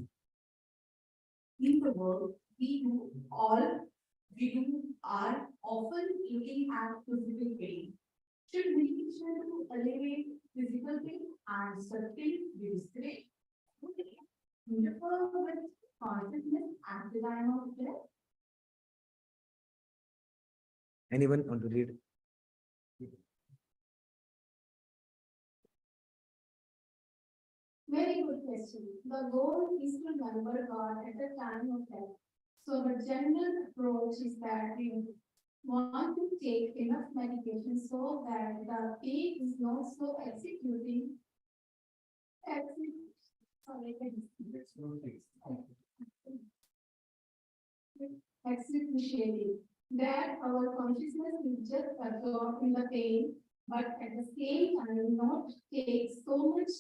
In the world, we are often looking at physical pain. Should meditation to alleviate physical pain and sustain the disgrace? Interfere with consciousness at the time of death? Anyone want to read? Very good question. The goal is to remember God at the time of death. So the general approach is that we want to take enough medication so that the pain is not so excruciating, that our consciousness is just absorbed in the pain, but at the same time not take so much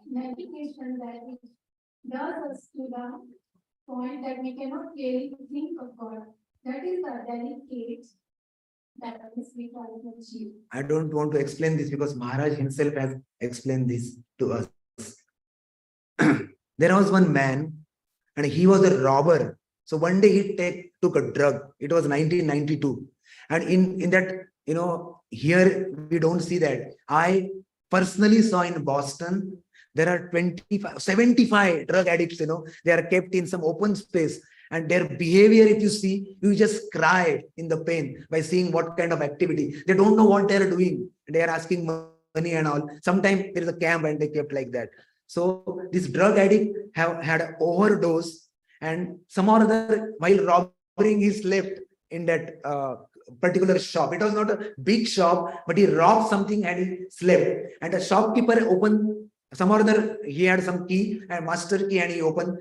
medication that it does us to the point that we cannot really think of God. That is the delicate that we try to achieve. I don't want to explain this because Maharaj himself has explained this to us. There was one man and he was a robber. So one day he took a drug. It was 1992. And in that, here we don't see that. I personally saw in Boston, there are 75 drug addicts, they are kept in some open space. And their behavior, if you see, you just cry in the pain by seeing what kind of activity. They don't know what they are doing. They are asking money and all. Sometimes there is a camp and they kept like that. So this drug addict have had an overdose, and some or other, while robbing, he slept in that particular shop. It was not a big shop, but he robbed something and he slept. And the shopkeeper opened some or other, he had some key, and master key, and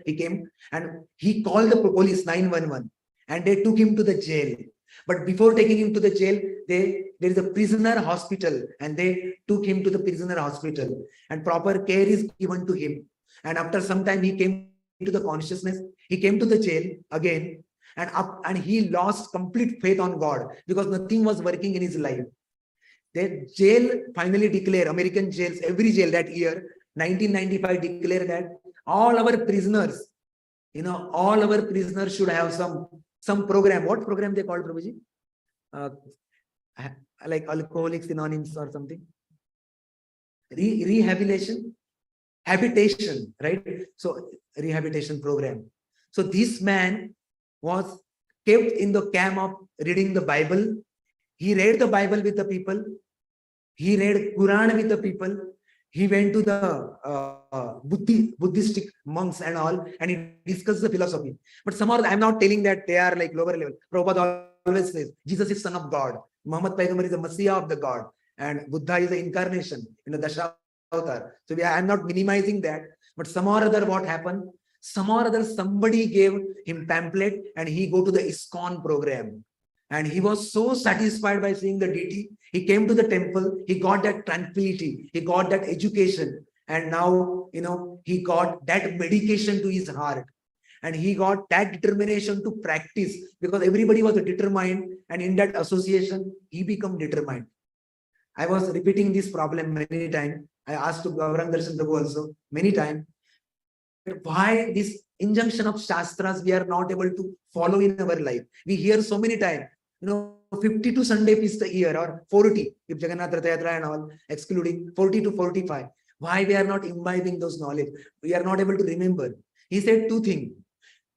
he came and he called the police 911 and they took him to the jail. But before taking him to the jail, there is a prisoner hospital and they took him to the prisoner hospital and proper care is given to him. And after some time, he came to the consciousness, he came to the jail again and he lost complete faith on God because nothing was working in his life. The jail finally declared, American jails, every jail that year, 1995 declared that all our prisoners, all our prisoners should have some program. What program they called, Prabhuji? Like Alcoholics Anonymous or something? Rehabilitation? Habitation, right? So rehabilitation program. So this man was kept in the camp of reading the Bible. He read the Bible with the people. He read Quran with the people. He went to the Buddhistic monks and all, and he discussed the philosophy. But somehow, I'm not telling that they are like lower level. Prabhupada always says, Jesus is son of God. Muhammad Paigambar is the Messiah of the God. And Buddha is the incarnation, Dashavatar. So I'm not minimizing that. But some or other what happened? Some or other somebody gave him pamphlet and he go to the ISKCON program. And he was so satisfied by seeing the deity. He came to the temple. He got that tranquility. He got that education. And now, he got that medication to his heart. And he got that determination to practice because everybody was determined. And in that association, he became determined. I was repeating this problem many times. I asked to Gaurang Darshan Prabhu also many times. Why this injunction of Shastras we are not able to follow in our life? We hear so many times, 52 Sunday feasts a year or 40, if Jagannath Ratha Yatra and all, excluding 40 to 45. Why we are not imbibing those knowledge? We are not able to remember. He said two things.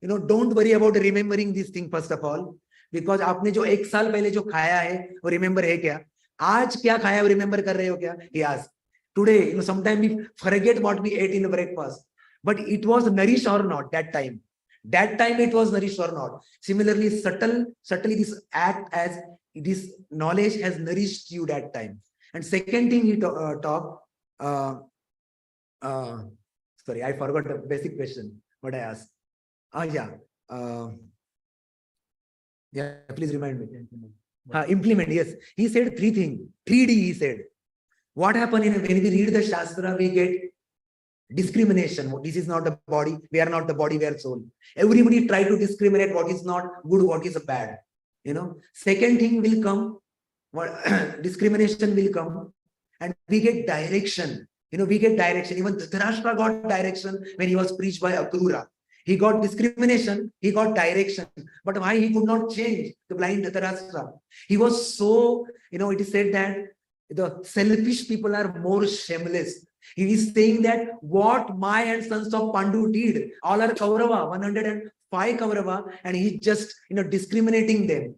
Don't worry about remembering this thing first of all, because आपने जो एक साल पहले जो खाया है वो remember है क्या? आज क्या खाया वो remember कर रहे हो क्या? He asked. Today, sometimes we forget what we ate in the breakfast, but it was nourished or not that time. That time it was nourished or not. Similarly, subtly this act as this knowledge has nourished you that time. And second thing he talked. Sorry, I forgot the basic question. What I asked. Yeah, please remind me. Implement, yes. He said three things. 3D, he said. What happened when we read the Shastra, we get discrimination. This is not the body. We are not the body, we are soul. Everybody try to discriminate what is not good, what is bad. Second thing will come, what discrimination will come, and we get direction. We get direction. Even Dhritarashtra got direction when he was preached by Akrura. He got discrimination, he got direction. But why he could not change the blind Dhritarashtra? He was so, it is said that the selfish people are more shameless. He is saying that what my and sons of Pandu did, all are Kaurava, 105 Kaurava, and he's just, discriminating them.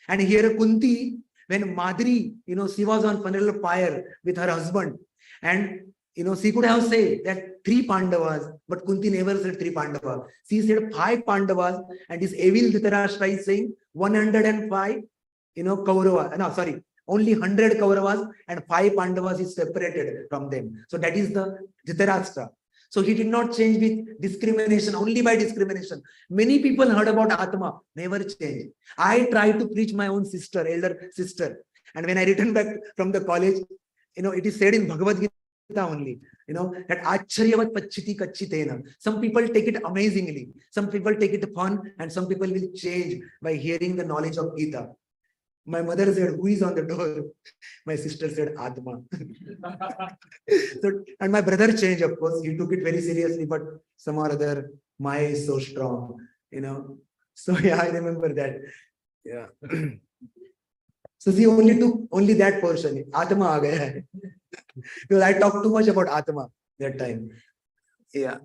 And here Kunti, when Madri, she was on funeral pyre with her husband, and she could have said that 3 Pandavas, but Kunti never said 3 Pandavas. She said 5 Pandavas, and this evil Dhritarashtra is saying 105, Kaurava. No, sorry, only 100 Kauravas and 5 Pandavas is separated from them. So that is the Dhritarashtra. So he did not change with discrimination, only by discrimination. Many people heard about Atma, never changed. I tried to preach my own sister, elder sister. And when I returned back from the college, it is said in Bhagavad Gita only, that Acharyavat Pachiti Kachitena. Some people take it amazingly. Some people take it fun, and some people will change by hearing the knowledge of Gita. My mother said, who is on the door? My sister said, Atma. So, and my brother changed, of course. He took it very seriously, but some or other, Maya is so strong, So yeah, I remember that. Yeah. So she only took only that portion. Atma aa gaya hai. Because I talked too much about Atma that time. Yeah.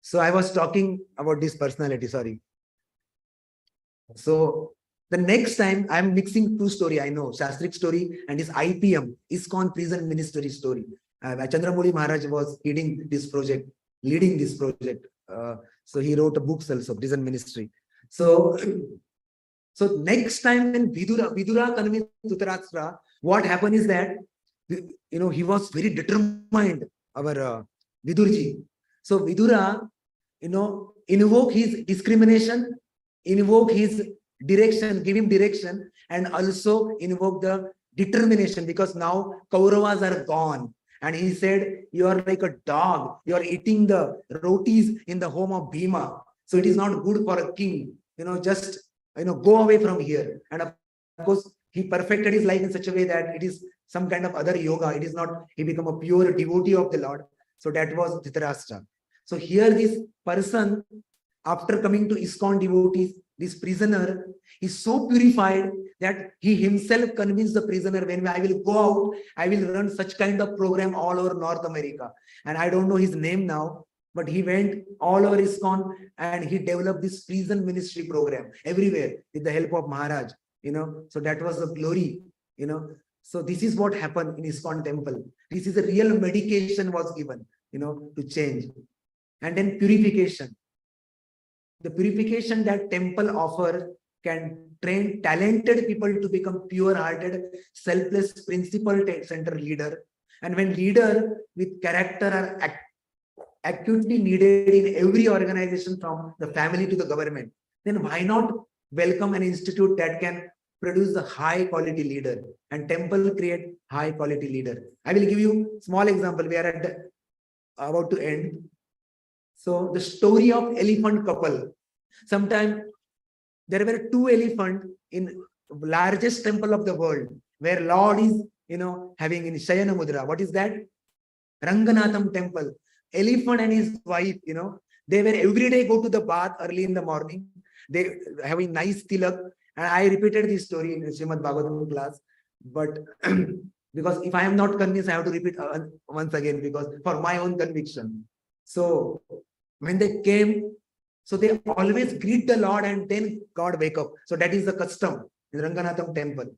So I was talking about this personality, sorry. So the next time I'm mixing 2 stories, I know, Shastric story and his IPM, ISKCON Prison Ministry story. Chandramouli Maharaj was leading this project. So he wrote books also, Prison Ministry. So next time when Vidura convinced Dhritarashtra, what happened is that, he was very determined, our Vidurji. So Vidura, invoke his discrimination, invoke his direction, give him direction, and also invoke the determination, because now Kauravas are gone. And he said, you are like a dog, you are eating the rotis in the home of Bhima. So it is not good for a king, just, go away from here. And of course, he perfected his life in such a way that it is some kind of other yoga. It is not, he become a pure devotee of the Lord. So that was Dhritarashtra. So here this person, after coming to ISKCON devotees, this prisoner is so purified that he himself convinced the prisoner, when I will go out, I will run such kind of program all over North America. And I don't know his name now, but he went all over ISKCON and he developed this prison ministry program everywhere with the help of Maharaj, So that was the glory, So this is what happened in ISKCON temple. This is a real medication was given, to change. And then purification. The purification that temple offer can train talented people to become pure-hearted, selfless, principle-centered leader. And when leader with character are acutely needed in every organization, from the family to the government, then why not welcome an institute that can produce the high-quality leader, and temple create high-quality leader. I will give you a small example. We are about to end. So the story of elephant couple. Sometime there were 2 elephants in largest temple of the world, where Lord is, having in Shayana Mudra. What is that? Ranganatham temple. Elephant and his wife, they were every day go to the bath early in the morning. They having nice tilak. And I repeated this story in Srimad Bhagavatam class. But because if I am not convinced, I have to repeat once again, because for my own conviction. So when they came, so they always greet the Lord and then God wake up. So that is the custom in Ranganatham temple.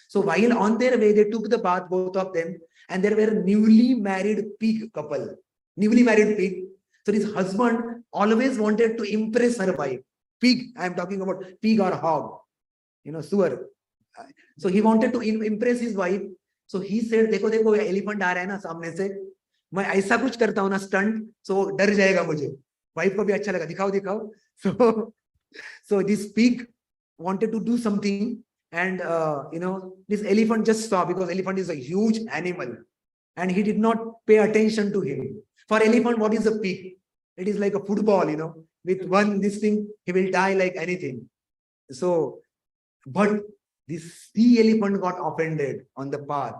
So while on their way, they took the bath, both of them, and there were newly married pig couple. Newly married pig. So his husband always wanted to impress her wife. Pig, I am talking about pig or hog, sewer. So he wanted to impress his wife. So he said, देखो देखो elephant आ रहा है ना सामने से, मैं ऐसा कुछ करता हूँ ना stunt, so डर जाएगा मुझे. Wife को भी अच्छा लगा, दिखाओ दिखाओ. So this pig wanted to do something, and this elephant just saw, because elephant is a huge animal, and he did not pay attention to him. For elephant, what is a pig? It is like a football, with one this thing, he will die like anything. So, but this sea elephant got offended on the path.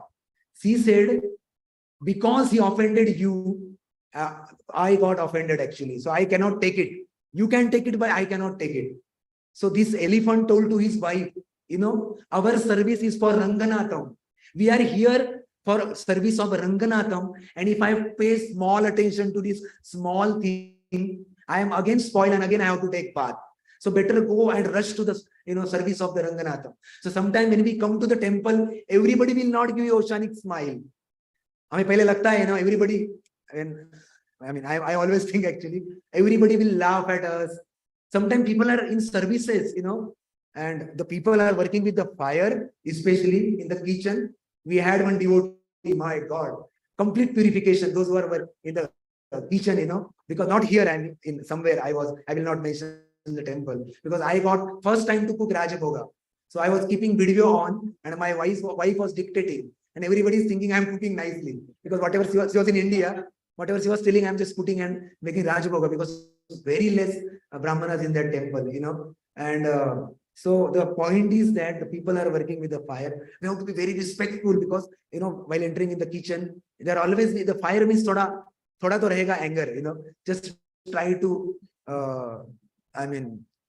She said, because he offended you, I got offended actually. So I cannot take it. You can take it, but I cannot take it. So this elephant told to his wife, our service is for Ranganatham. We are here for service of Ranganatham. And if I pay small attention to this small thing, I am again spoiled and again I have to take bath. So better go and rush to the service of the Ranganatham. So sometime when we come to the temple, everybody will not give you oceanic smile. हमें पहले लगता है, everybody, I always think actually, everybody will laugh at us. Sometimes people are in services, and the people are working with the fire, especially in the kitchen. We had one devotee, my God, complete purification. Those who are in the kitchen, because not here and in somewhere I will not mention the temple, because I got first time to cook Rajabhoga. So I was keeping video on and my wife was dictating. And everybody is thinking I'm cooking nicely, because whatever she was in India, whatever she was telling, I'm just putting and making Rajabhoga, because very less Brahmanas in that temple, and so the point is that the people are working with the fire. We have to be very respectful, because while entering in the kitchen, there always the fire means thoda to rahega anger, just try to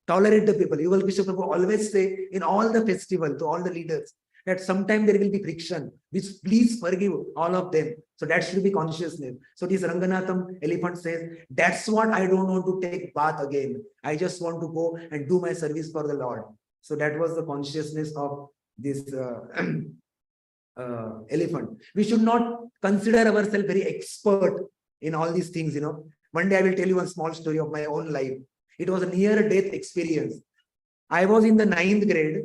tolerate the people. Yugal Bishop always say in all the festival to all the leaders that sometime there will be friction, which please forgive all of them. So that should be consciousness. So this Ranganatham elephant says, that's what I don't want to take bath again. I just want to go and do my service for the Lord. So that was the consciousness of this elephant. We should not consider ourselves very expert in all these things, One day I will tell you one small story of my own life. It was a near-death experience. I was in the 9th grade,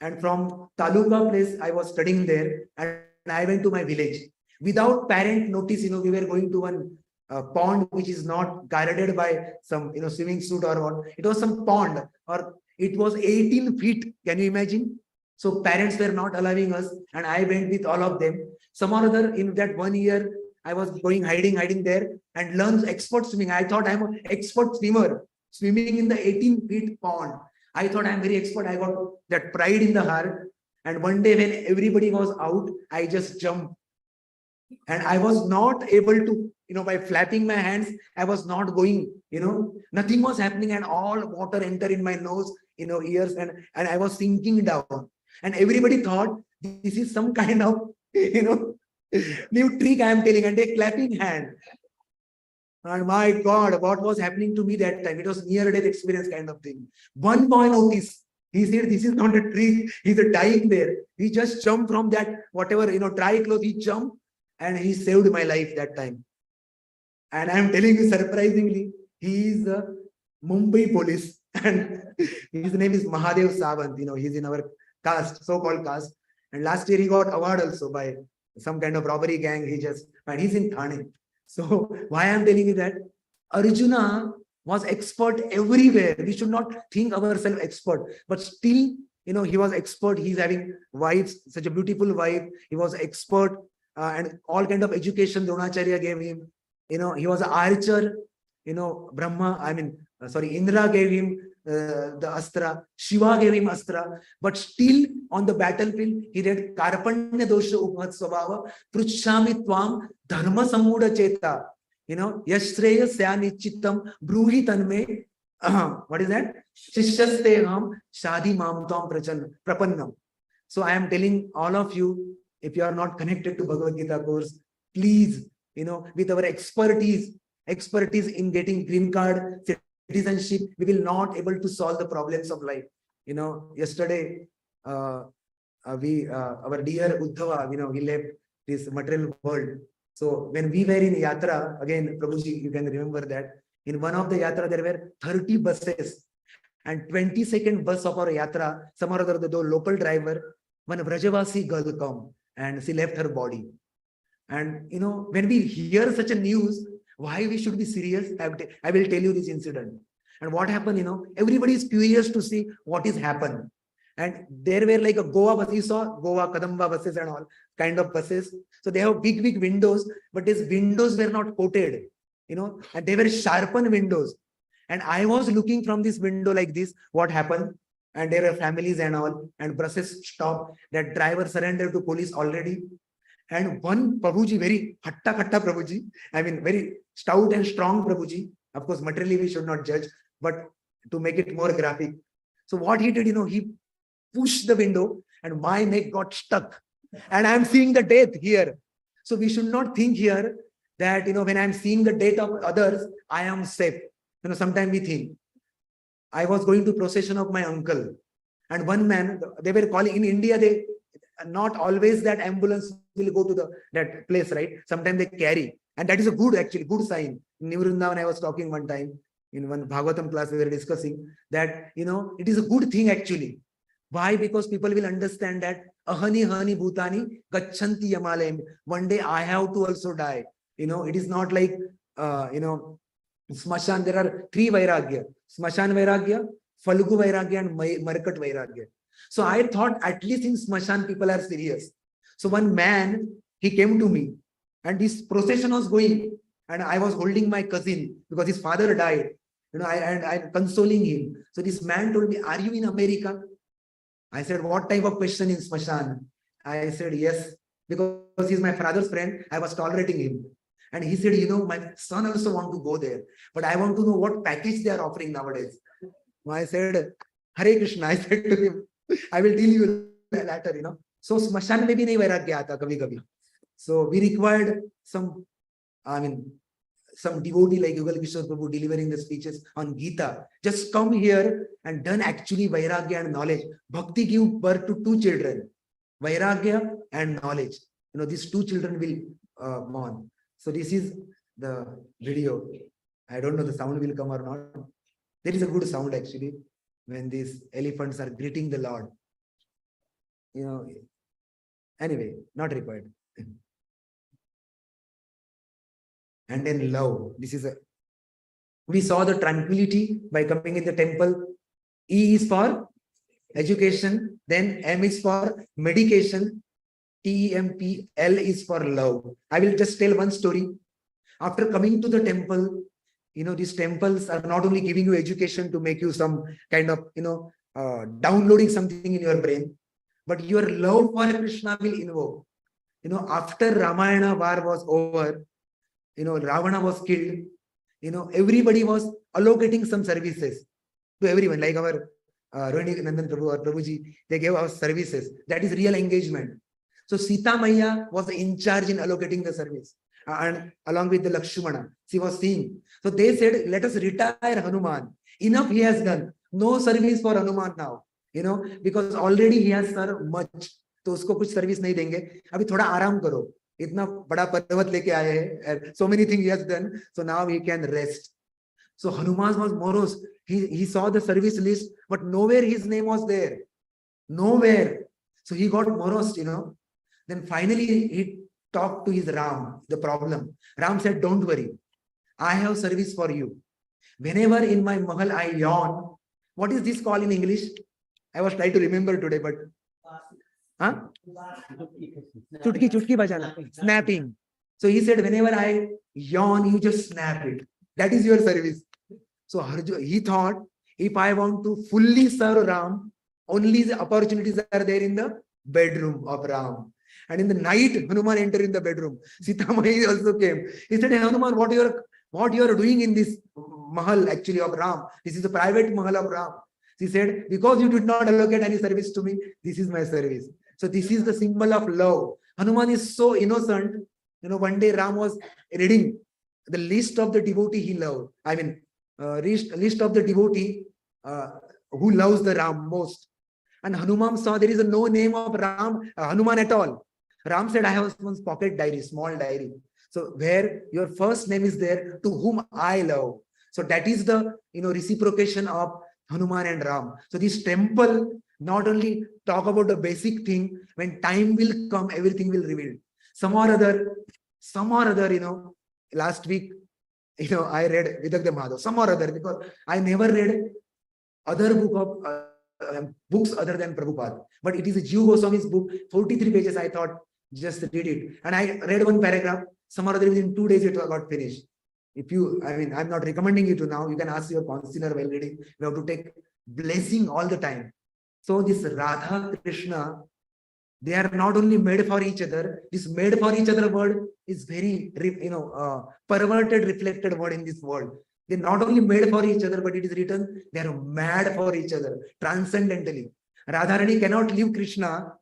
and from Taluka place, I was studying there, and I went to my village. Without parent notice, we were going to one pond which is not guarded by some, swimming suit or what. It was some pond, or it was 18 feet. Can you imagine? So parents were not allowing us, and I went with all of them. Some or other in that 1 year, I was going hiding there and learned expert swimming. I thought I'm an expert swimmer, swimming in the 18 feet pond. I thought I'm very expert. I got that pride in the heart. And one day when everybody was out, I just jumped. And I was not able to, by flapping my hands, I was not going, nothing was happening, and all water entered in my nose, ears, and I was sinking down. And everybody thought this is some kind of, new trick I am telling, and a clapping hand. And my God, what was happening to me that time? It was near-death experience kind of thing. One boy noticed. He said, this is not a trick. He's dying there. He just jumped from that, whatever, dry clothes. He jumped and he saved my life that time. And I'm telling you, surprisingly, he is a Mumbai police. And his name is Mahadev Sawant. He's in our caste, so-called caste. And last year he got award also by some kind of robbery gang. And he's in Thane. So why I'm telling you that? Arjuna was expert everywhere. We should not think ourselves expert, but still, he was expert. He's having wives, such a beautiful wife. He was expert and all kind of education Dronacharya gave him. He was an archer. Indra gave him the astra. Shiva gave him astra. But still on the battlefield, he read Karpanya dosha uphat svabhava pruchhami tvam dharma samuda cheta. Yashreya syanichitam bruhi tanme. What is that? Shishyasteham shadi mamtam prapannam. So I am telling all of you, if you are not connected to Bhagavad Gita course, please, with our expertise in getting green card, citizenship, we will not able to solve the problems of life. Yesterday, our dear Uddhava, he left this material world. So when we were in Yatra, again, Prabhuji, you can remember that, in one of the Yatra, there were 30 buses, and 22nd bus of our Yatra, some or other, the local driver, one Vrajavasi girl come, and she left her body. And, when we hear such a news, why we should be serious? I will tell you this incident. And what happened, everybody is curious to see what is happened. And there were like a Goa bus, you saw Goa, Kadamba buses and all kind of buses. So they have big windows, but these windows were not coated, and they were sharpened windows. And I was looking from this window like this, what happened? and there are families and all, and buses stop. That driver surrendered to police already. And one Prabhuji, very hatta katta Prabhuji, I mean, very stout and strong Prabhuji. Of course, materially we should not judge, but to make it more graphic. So what he did, he pushed the window and my neck got stuck. And I'm seeing the death here. So we should not think here that, when I'm seeing the death of others, I am safe. Sometimes we think. I was going to procession of my uncle. And one man, they were calling, in India, they not always that ambulance will go to that place, right? Sometimes they carry. And that is a good sign. In New Vrindavan, I was talking one time, in one Bhagavatam class, we were discussing that, it is a good thing actually. Why? Because people will understand that ahani hani bhutani gachanti yamalem. One day I have to also die. It is not like, Smashan, there are 3 Vairagya. Smashan Vairagya, Falgu Vairagya and Markat Vairagya. So I thought at least in Smashan people are serious. So one man, he came to me and this procession was going and I was holding my cousin because his father died. I'm consoling him. So this man told me, are you in America? I said, what type of question in Smashan? I said, yes, because he's my father's friend. I was tolerating him. And he said, my son also want to go there, but I want to know what package they are offering nowadays. I said, Hare Krishna. I said to him, I will tell you later, So Smashan mein bhi nahi vairagya aata kabhi kabhi. So we required some devotee like Yugal Kishore Prabhu delivering the speeches on Gita. Just come here and done actually Vairagya and knowledge. Bhakti give birth to 2 children, Vairagya and knowledge. These 2 children will born. So this is the video. I don't know the sound will come or not. There is a good sound actually when these elephants are greeting the Lord. Anyway, not required. And then love. We saw the tranquility by coming in the temple. E is for education. Then M is for medication. TEMPL is for love. I will just tell one story. After coming to the temple, these temples are not only giving you education to make you some kind of, downloading something in your brain, but your love for Krishna will invoke. After Ramayana war was over, Ravana was killed, everybody was allocating some services to everyone, like our Rohini Nandan Prabhu or Prabhuji, they gave us services. That is real engagement. So Sita Maya was in charge in allocating the service and along with the Lakshmana, she was seeing. So they said, let us retire Hanuman. Enough he has done. No service for Hanuman now, because already he has served much. तो उसको कुछ service नहीं देंगे, अभी थोड़ा आराम करो, इतना बड़ा पर्वत लेके आए हैं, so many things he has done, so now he can rest. So Hanuman was morose. He saw the service list, but nowhere his name was there. Nowhere. So he got morose, Then finally he talked to his Ram, the problem. Ram said, don't worry. I have service for you. Whenever in my mahal I yawn, what is this called in English? I was trying to remember today, but chutki bajana, snapping. So he said, whenever I yawn, you just snap it. That is your service. So he thought, if I want to fully serve Ram, only the opportunities are there in the bedroom of Ram. And in the night, Hanuman entered in the bedroom. Sita Mahi also came. He said, hey, Hanuman, what you are doing in this mahal actually of Ram? This is a private mahal of Ram. She said, because you did not allocate any service to me, this is my service. So this is the symbol of love. Hanuman is so innocent. One day Ram was reading the list of the devotee he loved. List of the devotee who loves the Ram most. And Hanuman saw there is no name of Hanuman at all. Ram said, I have one pocket diary, small diary. So where your first name is there, to whom I love. So that is the reciprocation of Hanuman and Ram. So this temple not only talk about the basic thing, when time will come, everything will reveal. Some or other, last week, I read Vidagdha Madhav, some or other, because I never read other books other than Prabhupada. But it is a Jiva Goswami's book, 43 pages. I thought, just read it. And I read one paragraph, some or other within 2 days it got finished. I'm not recommending you to now. You can ask your counselor while reading. You have to take blessing all the time. So this Radha Krishna, they are not only made for each other. This made for each other word is very, perverted, reflected word in this world. They not only made for each other, but it is written they are mad for each other, transcendentally. Radharani cannot leave Krishna.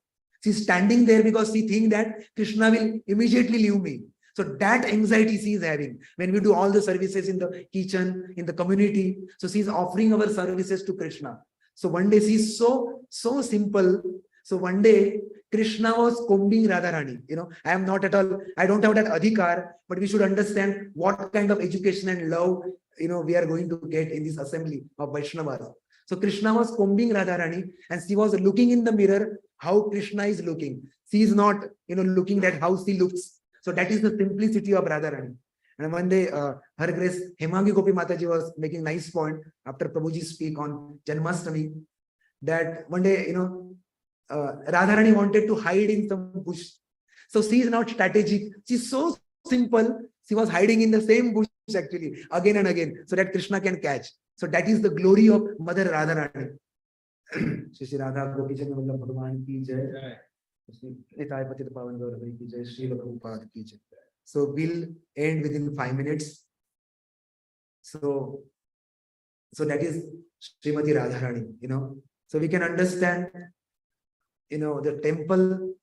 She's standing there because she thinks that Krishna will immediately leave me. So that anxiety she is having when we do all the services in the kitchen, in the community. So she's offering our services to Krishna. So one day she's so simple. So one day Krishna was combing Radharani. I am not at all, I don't have that adhikar, but we should understand what kind of education and love, we are going to get in this assembly of Vaishnavas. So Krishna was combing Radharani and she was looking in the mirror how Krishna is looking. She is not, looking at how she looks. So that is the simplicity of Radharani. And one day, Her Grace Hemangi Gopi Mataji was making nice point after Prabhuji speak on Janmashtami, that one day, Radharani wanted to hide in some bush. So she is not strategic. She's so simple. She was hiding in the same bush actually again and again so that Krishna can catch. So that is the glory of Mother Radharani. Shri Radha Gopi Jai Vallabh Bhagwan ki jai. Nitai Patit Pavan Gaurav ki jai. Shri Prabhupada ki jai. So we'll end within 5 minutes. So that is Srimati Radharani, So we can understand, the temple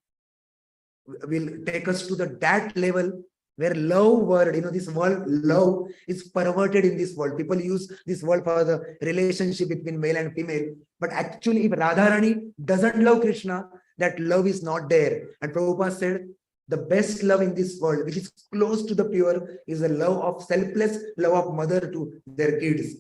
will take us to that level where love word, this word love is perverted in this world. People use this word for the relationship between male and female. But actually, if Radharani doesn't love Krishna, that love is not there. And Prabhupada said, the best love in this world, which is close to the pure, is the love of selfless love of mother to their kids,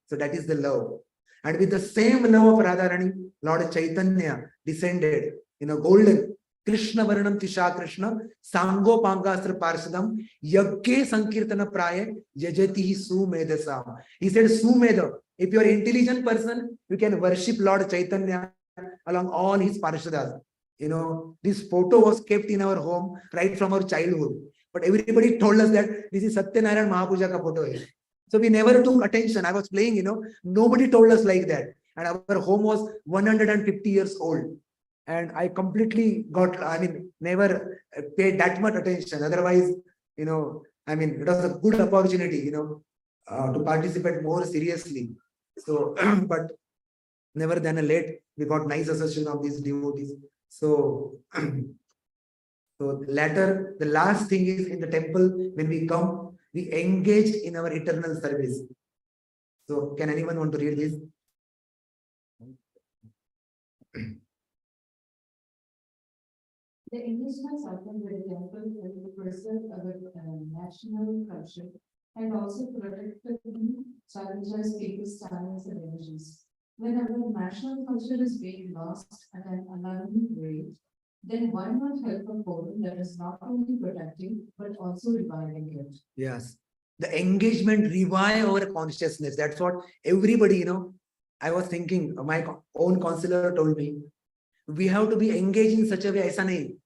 So that is the love. And with the same love of Radharani, Lord Chaitanya descended, golden. Krishna Varanam Tisha Krishna, Sango Pangastra Parsadam, Yagge Sankirtana Praya, Yajati Sumedasam. He said, Sumeda. If you are an intelligent person, you can worship Lord Chaitanya along all his Parshadas. This photo was kept in our home right from our childhood. But everybody told us that this is Satyanarayan Mahapuja ka photo. So we never took attention. I was playing, nobody told us like that. And our home was 150 years old. And I completely never paid that much attention. Otherwise, it was a good opportunity, to participate more seriously. So, but never than a late, we got nice association of these devotees. So later, the last thing is in the temple, when we come, we engaged in our eternal service. So can anyone want to read this? The engagements happen with the temple will preserve our national culture and also productively challenges people's talents and energies. When our national culture is being lost at an alarming rate, then why not help a forum that is not only protecting but also reviving it? Yes. The engagement revive our consciousness. That's what everybody, I was thinking, my own counselor told me, we have to be engaged in such a way, aisa nahi.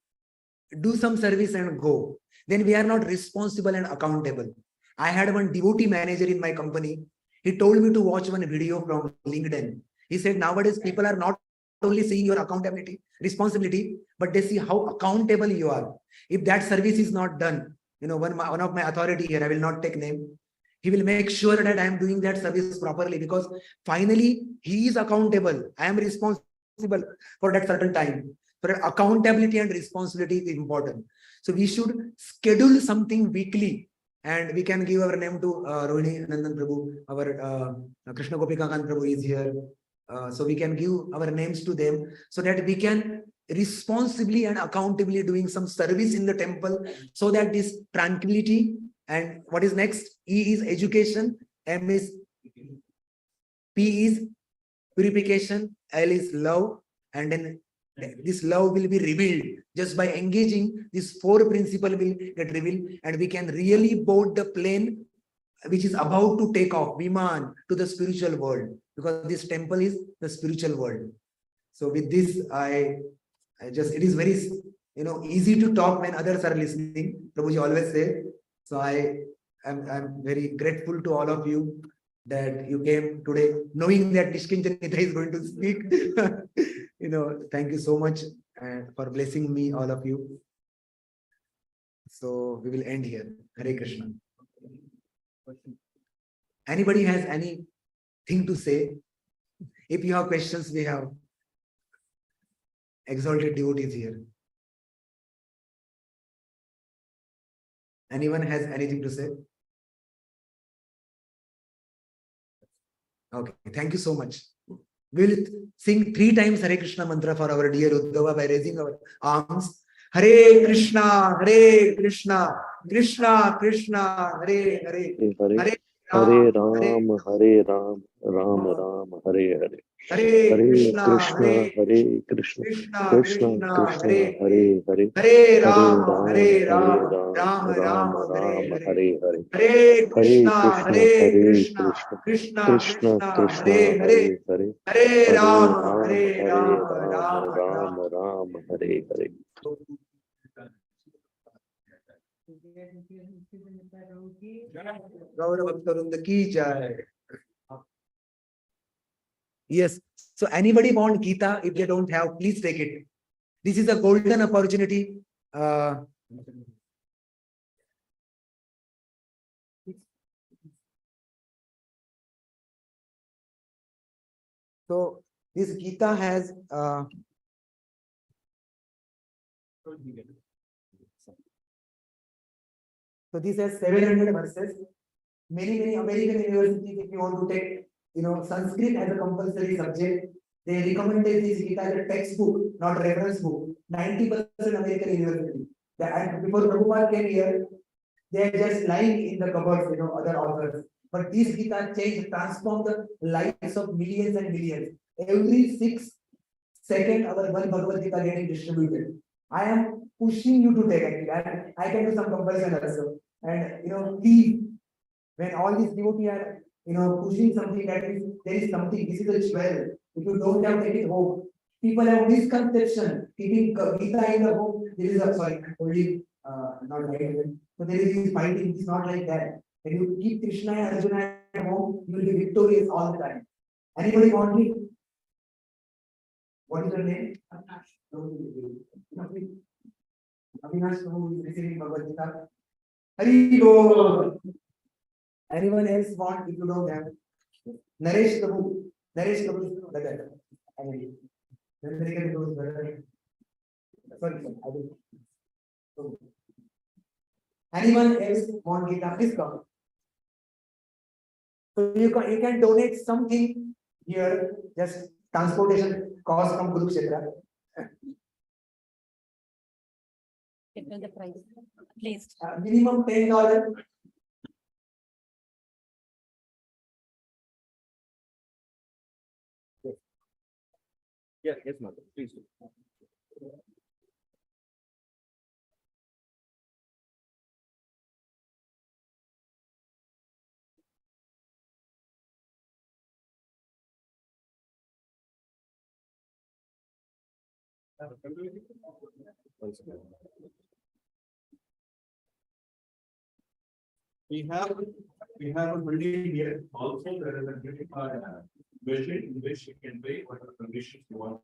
Do some service and go. Then we are not responsible and accountable. I had one devotee manager in my company. He told me to watch one video from LinkedIn. He said, nowadays people are not only seeing your accountability, responsibility, but they see how accountable you are. If that service is not done, one of my authority here, I will not take name. He will make sure that I am doing that service properly because finally he is accountable. I am responsible for that certain time. So accountability and responsibility is important. So we should schedule something weekly, and we can give our name to Rohini Nandan Prabhu, our Krishna Gopika Kant Prabhu is here. So we can give our names to them so that we can responsibly and accountably doing some service in the temple so that this tranquility and what is next? E is education, M is P is purification, L is love, and then this love will be revealed just by engaging. These four principles will get revealed, and we can really board the plane which is about to take off, Viman, to the spiritual world, because this temple is the spiritual world. So with this, it is very, easy to talk when others are listening. Prabhuji always say. So I'm very grateful to all of you that you came today, knowing that Nishkinjanita is going to speak. thank you so much for blessing me, all of you. So we will end here. Hare Krishna. Anybody has anything to say? If you have questions, we have exalted devotees here. Anyone has anything to say? Okay, thank you so much. We will sing 3 times Hare Krishna mantra for our dear Uddhava by raising our arms. Hare Krishna, Krishna Krishna, Hare Hare, Hare Hare Ram, Hare Ram, Ram Ram, Hare Hare. Hare Hare Krishna, Krishna, Hare Krishna, Krishna Krishna Krishna, Hare Hare. Hare Hare Ram, Ram, Hare Ram Ram, Ram Ram, Hare Hare Hare. Hare Hare Krishna, Krishna, Hare Krishna Krishna, Krishna Krishna Krishna, Hare Hare, Hare Hare. Hare Hare Ram, Ram, Hare Ram, Ram Ram Ram, Hare Hare. Gaurav Bhaktarvrinda ki jai. Yes. So anybody want Gita? If they don't have, please take it. This is a golden opportunity. So this Gita has so this has 700 verses. Many American universities, if you want to take, Sanskrit as a compulsory subject, they recommended this Gita as a textbook, not reference book. 90% American university. And before Prabhupada came here, they are just lying in the cupboards, other authors. But this Gita transformed the lives of millions and millions. Every 6 seconds, our one Bhagavad Gita getting distributed. I am pushing you to take it. I can do some comparison also. And please, when all these devotees are, pushing something, that is, there is something, this is a jewel. If you don't have, take it home. People have misconception, keeping Gita in the home, there is a, sorry, I'm holding, not right. So there is this fighting, it's not like that. When you keep Krishna and Arjuna at home, you will be victorious all the time. Anybody want me? What is your name? Avinash, who is receiving Bhagavad Gita. Hari Bol. Anyone else want? If you don't have, Naresh Prabhu. Naresh Prabhu is brother. Sorry, I will. Anyone else want Gita? Please come. So you can donate something here, just transportation cost from Kurukshetra. Get the price, please. Minimum $10. Yes, mother. Please do. We have a building here also, there is a credit card machine in which you can pay whatever conditions you want.